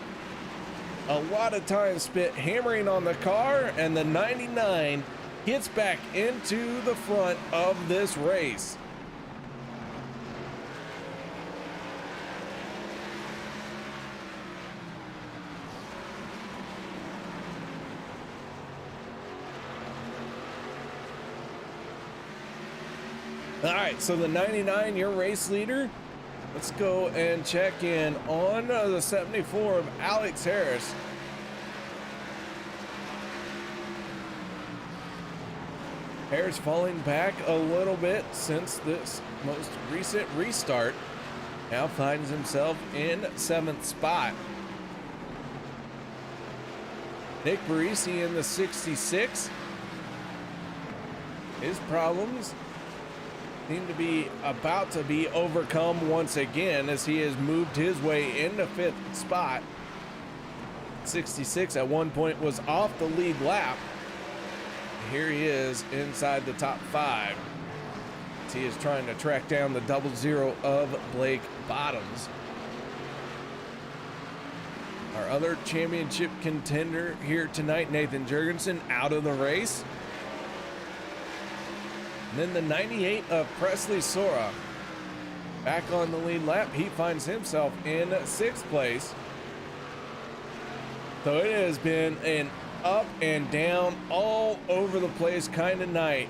A lot of time spent hammering on the car, and the 99 gets back into the front of this race. All right, so the 99, your race leader. Let's go and check in on the 74 of Alex Harris. Harris falling back a little bit since this most recent restart. Now finds himself in 7th spot. Nick Barisi in the 66. His problems seem to be about to be overcome once again as he has moved his way into 5th spot. 66 at one point was off the lead lap. Here he is inside the top 5. As he is trying to track down the 00 of Blake Bottoms. Our other championship contender here tonight, Nathan Jurgensen, out of the race. And then the 98 of Presley Sora back on the lead lap. He finds himself in 6th place. So it has been an up and down, all over the place kind of night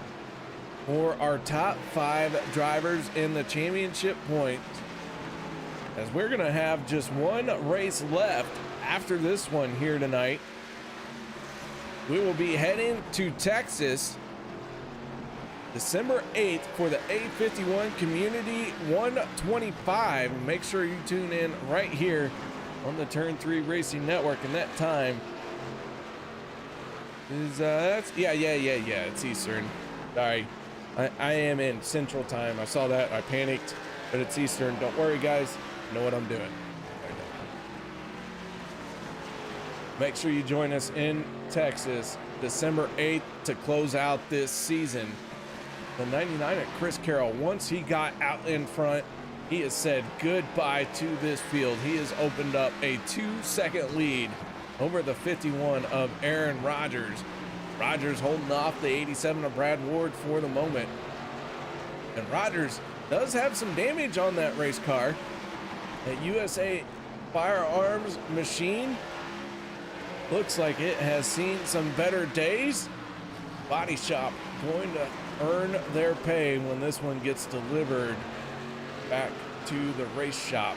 for our top 5 drivers in the championship points, as we're going to have just one race left after this one here tonight. We will be heading to Texas December 8th for the A51 Community 125. Make sure you tune in right here on the Turn 3 Racing Network. And that time is it's Eastern. Sorry, I am in Central Time. I saw that, I panicked, but it's Eastern. Don't worry, guys, I know what I'm doing. Make sure you join us in Texas December 8th to close out this season. The 99 at Chris Carroll, once he got out in front, he has said goodbye to this field. He has opened up a 2-second lead over the 51 of Aaron Rodgers. Rodgers holding off the 87 of Brad Ward for the moment. And Rodgers does have some damage on that race car. That USA Firearms machine looks like it has seen some better days. Body shop going to earn their pay when this one gets delivered back to the race shop.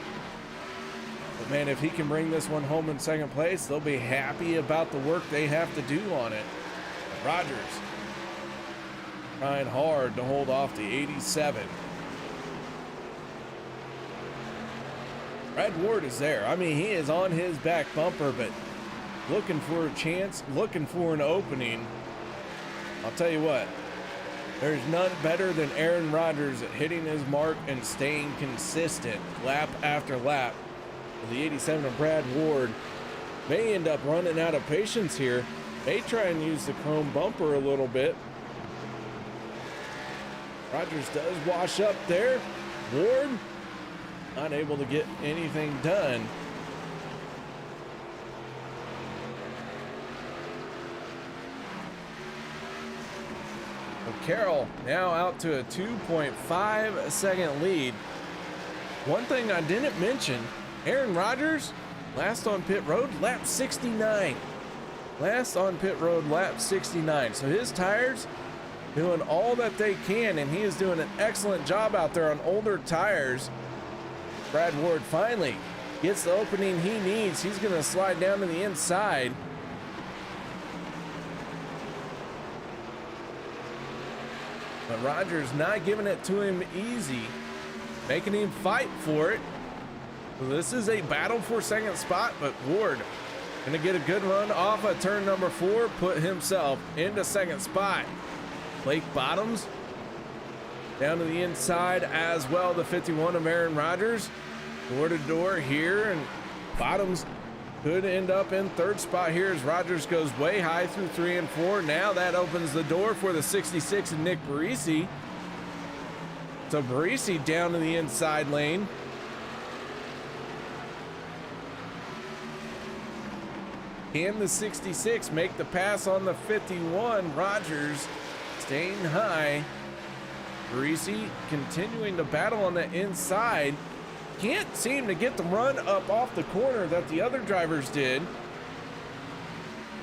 But man, if he can bring this one home in 2nd place, they'll be happy about the work they have to do on it. Rodgers trying hard to hold off the 87. Brad Ward is there. I mean, he is on his back bumper, but looking for a chance, looking for an opening. I'll tell you what, there's none better than Aaron Rodgers at hitting his mark and staying consistent lap after lap. The 87 of Brad Ward may end up running out of patience here. May try and use the chrome bumper a little bit. Rodgers does wash up there. Ward not able to get anything done. Carroll now out to a 2.5 second lead. One thing I didn't mention, Aaron Rodgers, last on pit road, lap 69. Last on pit road, lap 69. So his tires doing all that they can, and he is doing an excellent job out there on older tires. Brad Ward finally gets the opening he needs. He's going to slide down to the inside. But Rodgers not giving it to him easy, making him fight for it. So this is a battle for 2nd spot, but Ward gonna get a good run off of turn number 4, put himself into 2nd spot. Blake Bottoms down to the inside as well, the 51 of Aaron Rodgers. Door to door here, and Bottoms could end up in 3rd spot here as Rodgers goes way high through 3 and 4. Now that opens the door for the 66 and Nick Barisi. So Barisi down to the inside lane. Can the 66 make the pass on the 51? Rogers staying high. Parisi continuing to battle on the inside. Can't seem to get the run up off the corner that the other drivers did.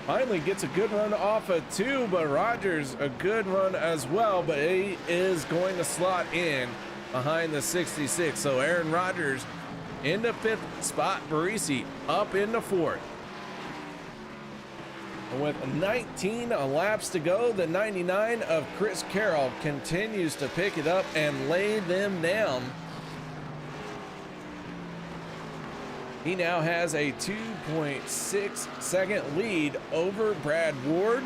Finally gets a good run off of 2, but Rogers a good run as well, but he is going to slot in behind the 66. So Aaron Rodgers into 5th spot, Parisi up into 4th. And with 19 laps to go, the 99 of Chris Carroll continues to pick it up and lay them down. He now has a 2.6 second lead over Brad Ward.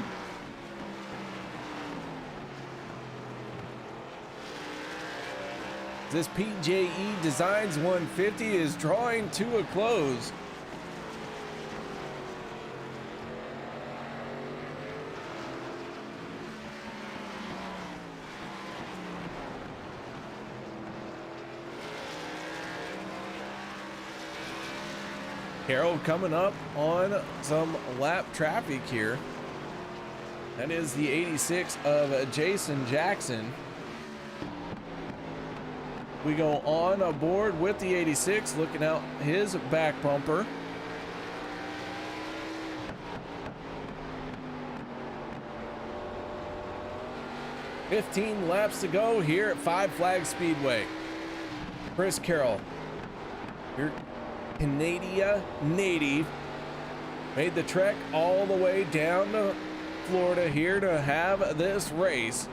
This PJE Designs 150 is drawing to a close. Carroll coming up on some lap traffic here. That is the 86 of Jason Jackson. We go on aboard with the 86, looking out his back bumper. "15 laps to go here at Five Flags Speedway." Chris Carroll, your Canada native, made the trek all the way down to Florida here to have this race.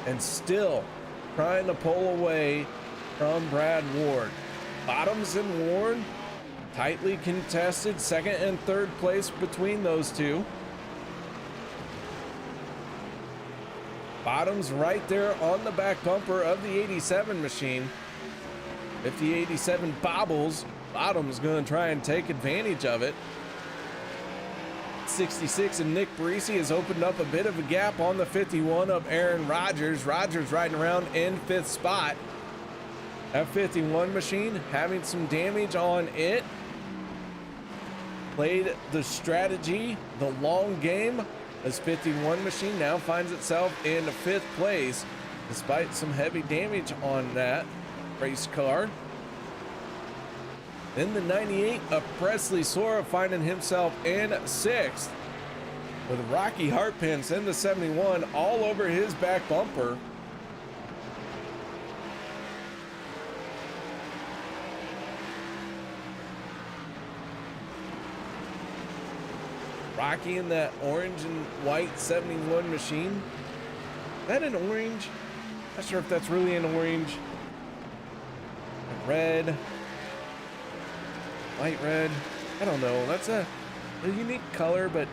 And still trying to pull away from Brad Ward. Bottoms and Ward tightly contested, 2nd and 3rd place between those two. Bottoms right there on the back bumper of the 87 machine. If the 87 bobbles, Bottoms going to try and take advantage of it. 66 and Nick Parisi has opened up a bit of a gap on the 51 of Aaron Rodgers. Rodgers riding around in 5th spot. That 51 machine having some damage on it. Played the strategy, the long game. This 51 machine now finds itself in 5th place, despite some heavy damage on that race car. Then the 98 of Presley Sora finding himself in 6th, with Rocky Hartpence in the 71 all over his back bumper. Rocky in that orange and white 71 machine. Is that an orange? Not sure if that's really an orange. Red. Light red. I don't know. That's a unique color, but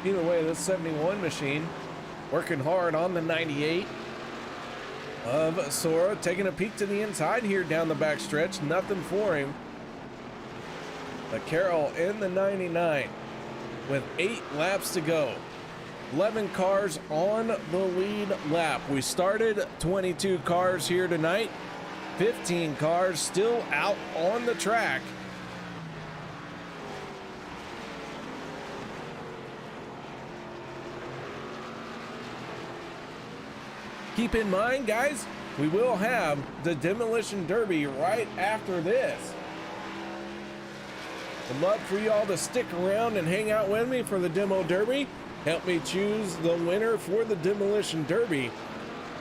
either way, this 71 machine working hard on the 98 of Sora, taking a peek to the inside here down the back stretch. Nothing for him. But Carroll in the 99 with 8 laps to go. 11 cars on the lead lap. We started 22 cars here tonight. 15 cars still out on the track. Keep in mind, guys, we will have the Demolition Derby right after this. I'd love for y'all to stick around and hang out with me for the Demo Derby. Help me choose the winner for the Demolition Derby,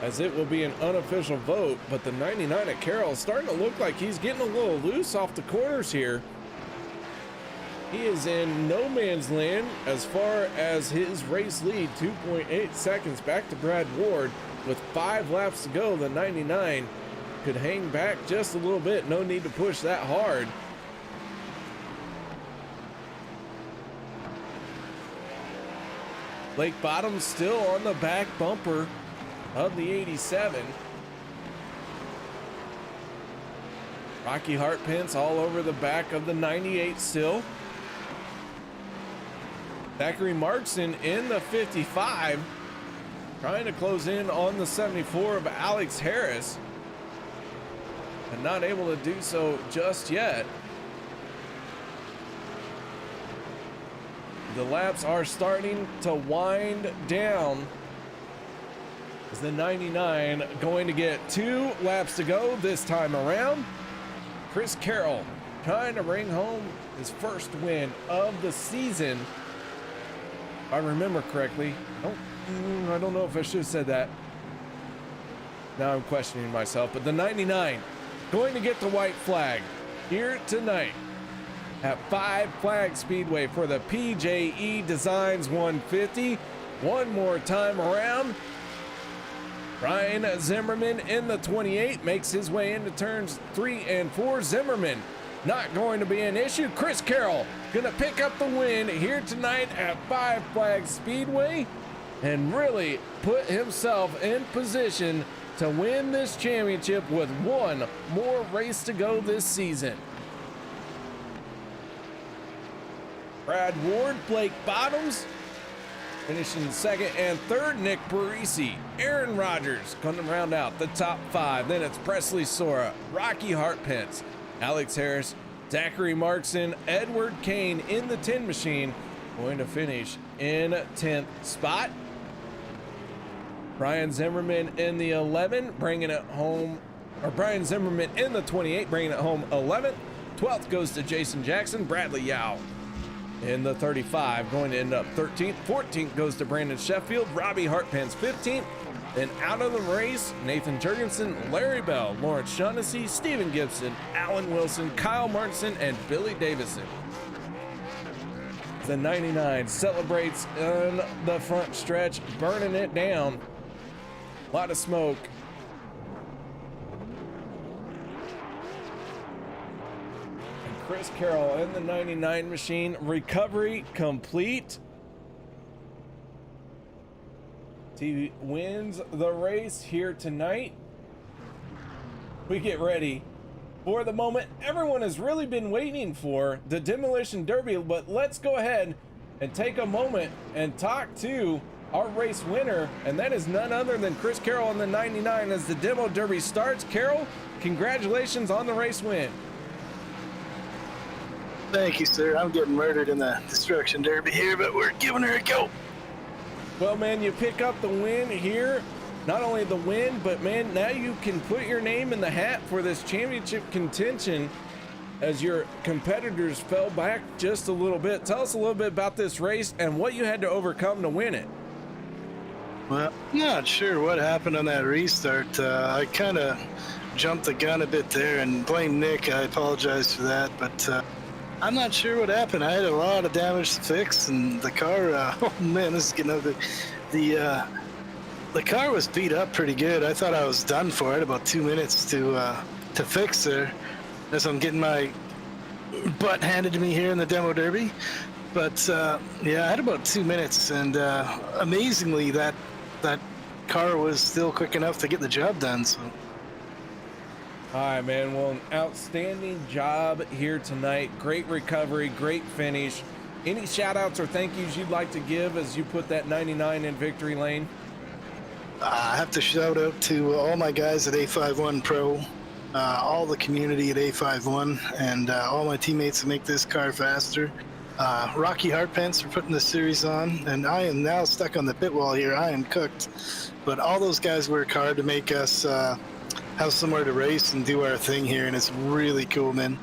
as it will be an unofficial vote. But the 99 at Carroll is starting to look like he's getting a little loose off the corners here. He is in no man's land as far as his race lead, 2.8 seconds back to Brad Ward. With 5 laps to go, the 99 could hang back just a little bit. No need to push that hard. Blake Bottoms still on the back bumper of the 87. Rocky Hartpence all over the back of the 98 still. Zachary Markson in the 55. trying to close in on the 74 of Alex Harris, and not able to do so just yet. The laps are starting to wind down. Is the 99 going to get 2 laps to go this time around? Chris Carroll trying to bring home his first win of the season. If I remember correctly. I don't know if I should have said that. Now I'm questioning myself, but the 99 going to get the white flag here tonight at Five Flag Speedway for the PJE Designs 150. One more time around. Ryan Zimmerman in the 28 makes his way into turns 3 and 4. Zimmerman not going to be an issue. Chris Carroll gonna pick up the win here tonight at Five Flag Speedway and really put himself in position to win this championship with one more race to go this season. Brad Ward, Blake Bottoms finishing second and third. Nick Parisi, Aaron Rodgers going to round out the top 5. Then it's Presley Sora, Rocky Hartpence, Alex Harris, Zachary Markson, Edward Kane in the 10 machine, going to finish in 10th spot. Brian Zimmerman in the 11, bringing it home, or Brian Zimmerman in the 28, bringing it home 11th. 12th goes to Jason Jackson. Bradley Yao in the 35, going to end up 13th. 14th goes to Brandon Sheffield. Robbie Hartpence 15th. Then out of the race, Nathan Jurgensen, Larry Bell, Lawrence Shaughnessy, Steven Gibson, Alan Wilson, Kyle Martinson, and Billy Davison. The 99 celebrates on the front stretch, burning it down. A lot of smoke. Chris Carroll in the 99 machine. Recovery complete. He wins the race here tonight. We get ready for the moment everyone has really been waiting for, the Demolition Derby. But let's go ahead and take a moment and talk to our race winner, and that is none other than Chris Carroll in the 99 as the Demo Derby starts. Carroll, congratulations on the race win. Thank you, sir. I'm getting murdered in the Destruction Derby here, but we're giving her a go. Well, man, you pick up the win here. Not only the win, but, man, now you can put your name in the hat for this championship contention as your competitors fell back just a little bit. Tell us a little bit about this race and what you had to overcome to win it. Well, I'm not sure what happened on that restart. I kind of jumped the gun a bit there and blame Nick. I apologize for that, but I'm not sure what happened. I had a lot of damage to fix, and the car, oh man, this is getting ugly. The car was beat up pretty good. I thought I was done for it. About 2 minutes to fix there, as I'm getting my butt handed to me here in the Demo Derby. But yeah, I had about 2 minutes, and amazingly, that car was still quick enough to get the job done. So. All right, man. Well, an outstanding job here tonight. Great recovery, great finish. Any shout outs or thank yous you'd like to give as you put that 99 in victory lane? I have to shout out to all my guys at A51 Pro, all the community at A51, and all my teammates that make this car faster. Rocky Hartpence for putting this series on, and I am now stuck on the pit wall here. I am cooked, but all those guys work hard to make us have somewhere to race and do our thing here, and it's really cool, man.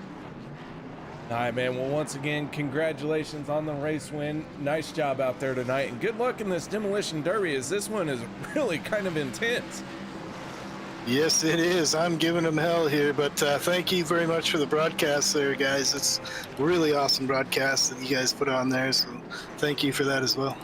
All right, man. Well, once again, congratulations on the race win. Nice job out there tonight, and good luck in this Demolition Derby, as this one is really kind of intense. Yes, it is. I'm giving them hell here, but thank you very much for the broadcast there, guys. It's a really awesome broadcast that you guys put on there, so thank you for that as well.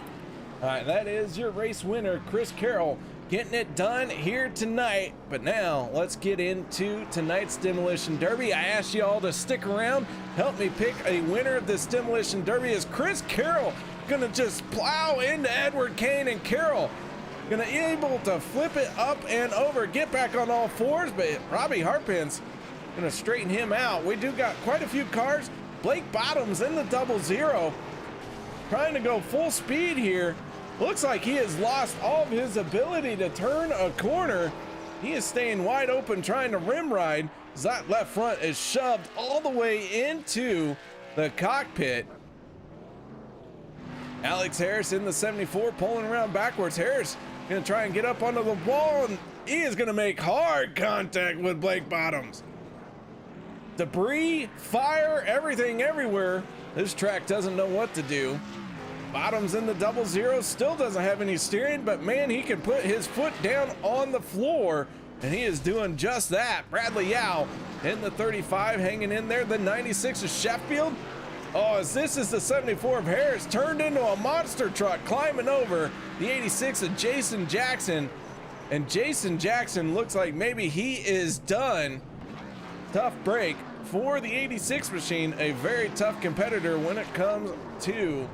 All right, that is your race winner, Chris Carroll, getting it done here tonight. But now let's get into tonight's Demolition Derby. I asked you all to stick around, help me pick a winner of this Demolition Derby. Is Chris Carroll gonna just plow into Edward Kane, and Carroll gonna be able to flip it up and over, get back on all fours, but Robbie Hartpence gonna straighten him out. We do got quite a few cars. Blake Bottoms in the 00, trying to go full speed here Looks like he has lost all of his ability to turn a corner. He is staying wide open trying to rim ride. That left front is shoved all the way into the cockpit. Alex Harris in the 74 pulling around backwards. Harris gonna try and get up onto the wall, and he is gonna make hard contact with Blake Bottoms. Debris, fire, everything everywhere. This track doesn't know what to do. Bottoms in the 00 still doesn't have any steering, but man, he can put his foot down on the floor, and he is doing just that. Bradley Yao in the 35 hanging in there. The 96 is Sheffield. Oh, as this is the 74 of Harris turned into a monster truck climbing over the 86 of Jason Jackson. And Jason Jackson looks like maybe he is done. Tough break for the 86 machine, a very tough competitor when it comes to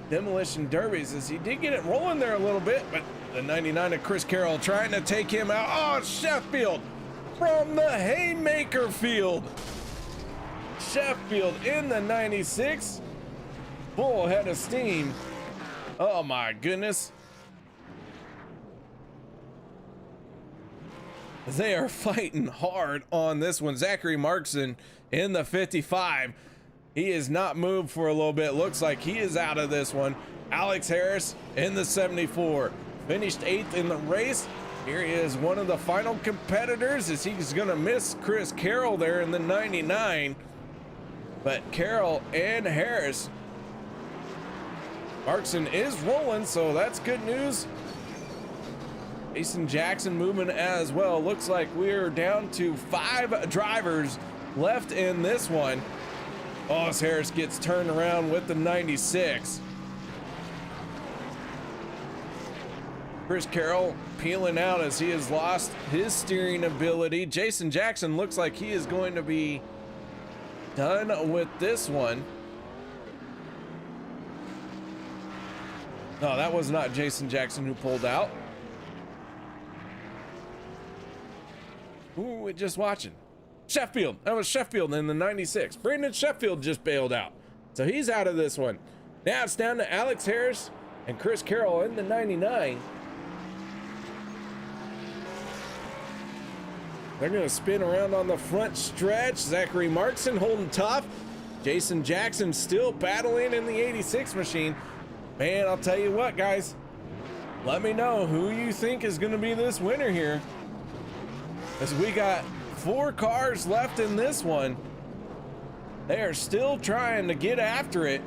demolition derbies, as he did get it rolling there a little bit, but the 99 of Chris Carroll trying to take him out. Oh, Sheffield from the haymaker field. Sheffield in the 96, full head of steam. Oh my goodness. They are fighting hard on this one. Zachary Markson in the 55. He is not moved for a little bit. Looks like he is out of this one. Alex Harris in the 74. Finished 8th in the race. Here he is, one of the final competitors, as he's gonna miss Chris Carroll there in the 99. But Carroll and Harris. Markson is rolling, so that's good news. Jason Jackson moving as well. Looks like we're down to 5 drivers left in this one. Boss Harris gets turned around with the 96. Chris Carroll peeling out as he has lost his steering ability. Jason Jackson looks like he is going to be done with this one. No, that was not Jason Jackson who pulled out. Who were we just watching? Sheffield. That was Sheffield in the 96. Brandon Sheffield just bailed out, so he's out of this one. Now it's down to Alex Harris and Chris Carroll in the 99. They're going to spin around on the front stretch. Zachary Markson holding tough. Jason Jackson still battling in the 86 machine. Man, I'll tell you what, guys. Let me know who you think is going to be this winner here, as we got 4 cars left in this one. They are still trying to get after it.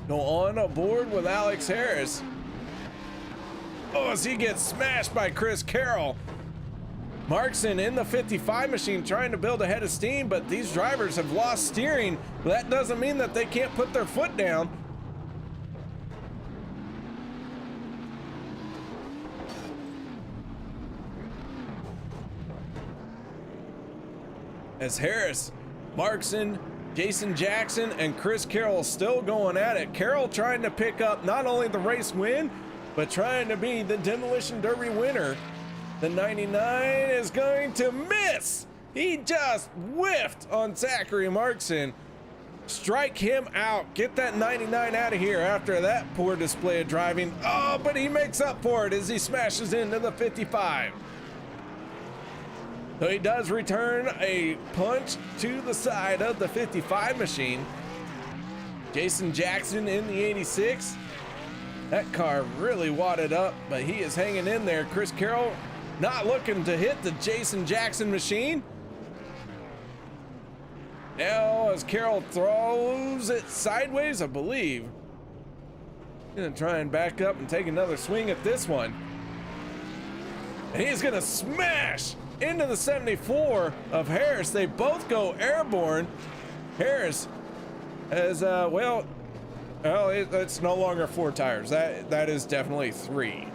Go on aboard with Alex Harris. Oh, as he gets smashed by Chris Carroll. Markson in the 55 machine trying to build a head of steam, but these drivers have lost steering. But that doesn't mean that they can't put their foot down. As Harris, Markson, Jason Jackson, and Chris Carroll still going at it. Carroll trying to pick up not only the race win, but trying to be the Demolition Derby winner. The 99 is going to miss. He just whiffed on Zachary Markson. Strike him out. Get that 99 out of here after that poor display of driving. Oh, but he makes up for it as he smashes into the 55. So he does return a punch to the side of the 55 machine. Jason Jackson in the 86. That car really wadded up, but he is hanging in there. Chris Carroll not looking to hit the Jason Jackson machine. Now as Carroll throws it sideways, I believe. Gonna try and back up and take another swing at this one. And he's gonna smash into the 74 of Harris. They both go airborne. Harris has, it's no longer 4 tires. That is definitely 3.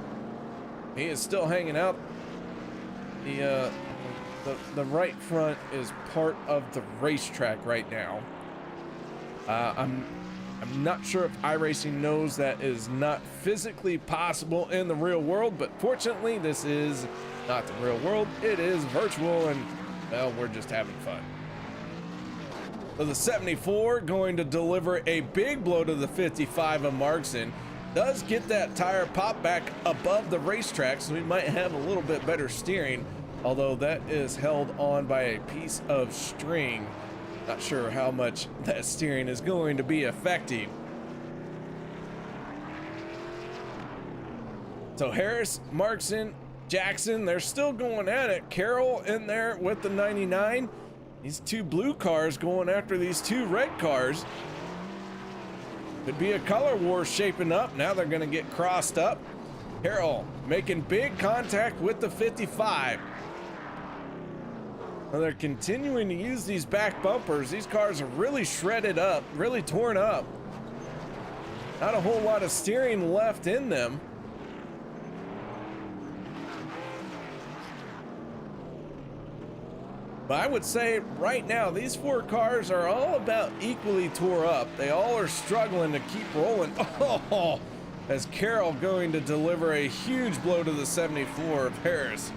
He is still hanging out. The right front is part of the racetrack right now. I'm not sure if iRacing knows that is not physically possible in the real world, but fortunately this is not the real world. It is virtual, and well, we're just having fun. So the 74 going to deliver a big blow to the 55 of Markson. Does get that tire pop back above the racetrack, so we might have a little bit better steering, although that is held on by a piece of string. Not sure how much that steering is going to be effective. So Harris, Markson, Jackson, they're still going at it. Carroll in there with the 99. These two blue cars going after these two red cars. Could be a color war shaping up. Now they're going to get crossed up. Carroll making big contact with the 55. Now they're continuing to use these back bumpers. These cars are really shredded up, really torn up. Not a whole lot of steering left in them. But I would say right now, these four cars are all about equally tore up. They all are struggling to keep rolling. Oh, as Carroll going to deliver a huge blow to the 74 of Harris.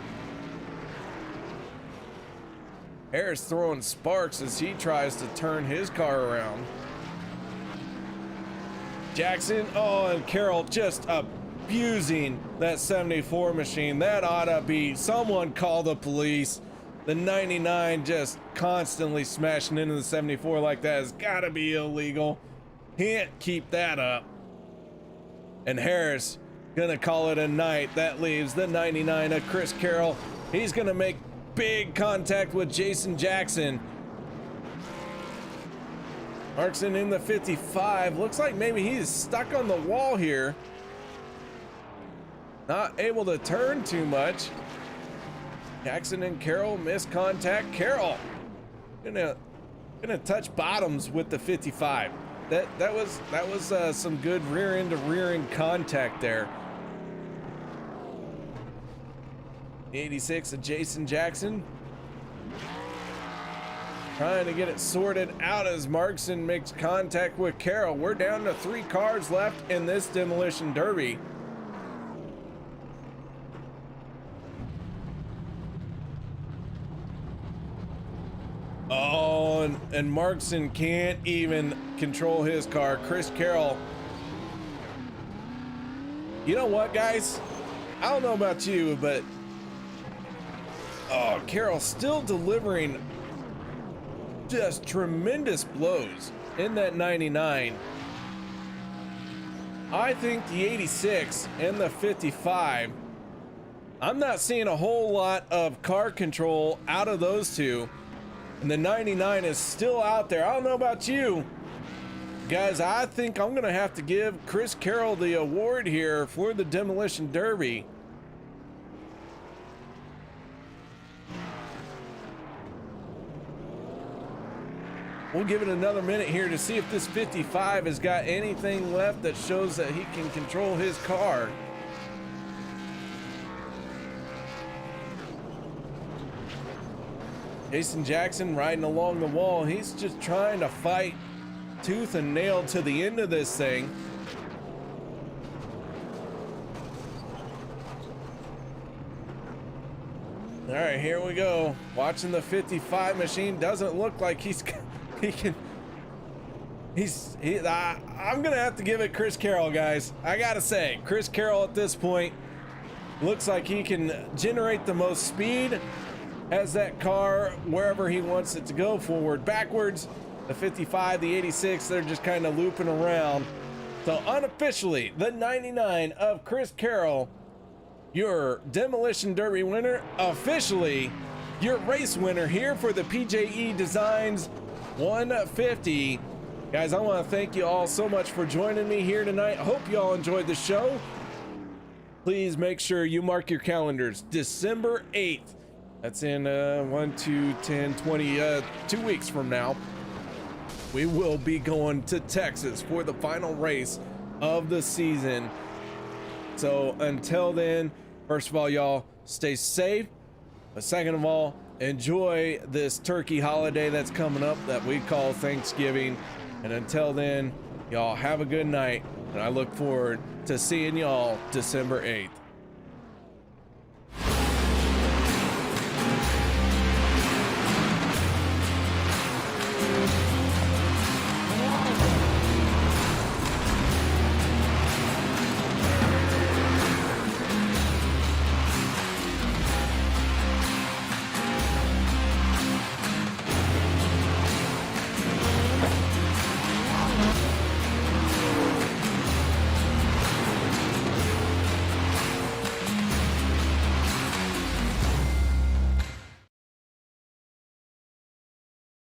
Harris throwing sparks as he tries to turn his car around. Jackson, oh, and Carroll just abusing that 74 machine. That ought to be, someone call the police. The 99 just constantly smashing into the 74 like that has got to be illegal. Can't keep that up. And Harris gonna call it a night. That leaves the 99 of Chris Carroll. He's gonna make big contact with Jason Jackson. Markson in the 55. Looks like maybe he's stuck on the wall here. Not able to turn too much. Jackson and Carroll miss contact. Carroll gonna touch bottoms with the 55. That was some good rear end to rear end contact there. 86 of Jason Jackson trying to get it sorted out as Markson makes contact with Carroll. We're down to 3 cars left in this demolition derby. Oh, and Markson can't even control his car. Chris Carroll. You know what, guys? I don't know about you, but oh, Carroll still delivering just tremendous blows in that 99. I think the 86 and the 55, I'm not seeing a whole lot of car control out of those two. And the 99 is still out there. I don't know about you guys. I think I'm gonna have to give Chris Carroll the award here for the demolition derby. We'll give it another minute here to see if this 55 has got anything left that shows that he can control his car. Jason Jackson riding along the wall. He's just trying to fight tooth and nail to the end of this thing. All right, here we go. Watching the 55 machine. Doesn't look like I'm gonna have to give it Chris Carroll, guys. I gotta say, Chris Carroll at this point looks like he can generate the most speed. Has that car wherever he wants it to go, forward, backwards. The 55, the 86, they're just kind of looping around. So unofficially, the 99 of Chris Carroll, your demolition derby winner. Officially, your race winner here for the PJE Designs 150. Guys, I want to thank you all so much for joining me here tonight. I hope you all enjoyed the show. Please make sure you mark your calendars. December 8th. That's in 1, 2, 10, 20, 2 weeks from now. We will be going to Texas for the final race of the season. So until then, first of all, y'all stay safe. But second of all, enjoy this turkey holiday that's coming up that we call Thanksgiving. And until then, y'all have a good night. And I look forward to seeing y'all December 8th.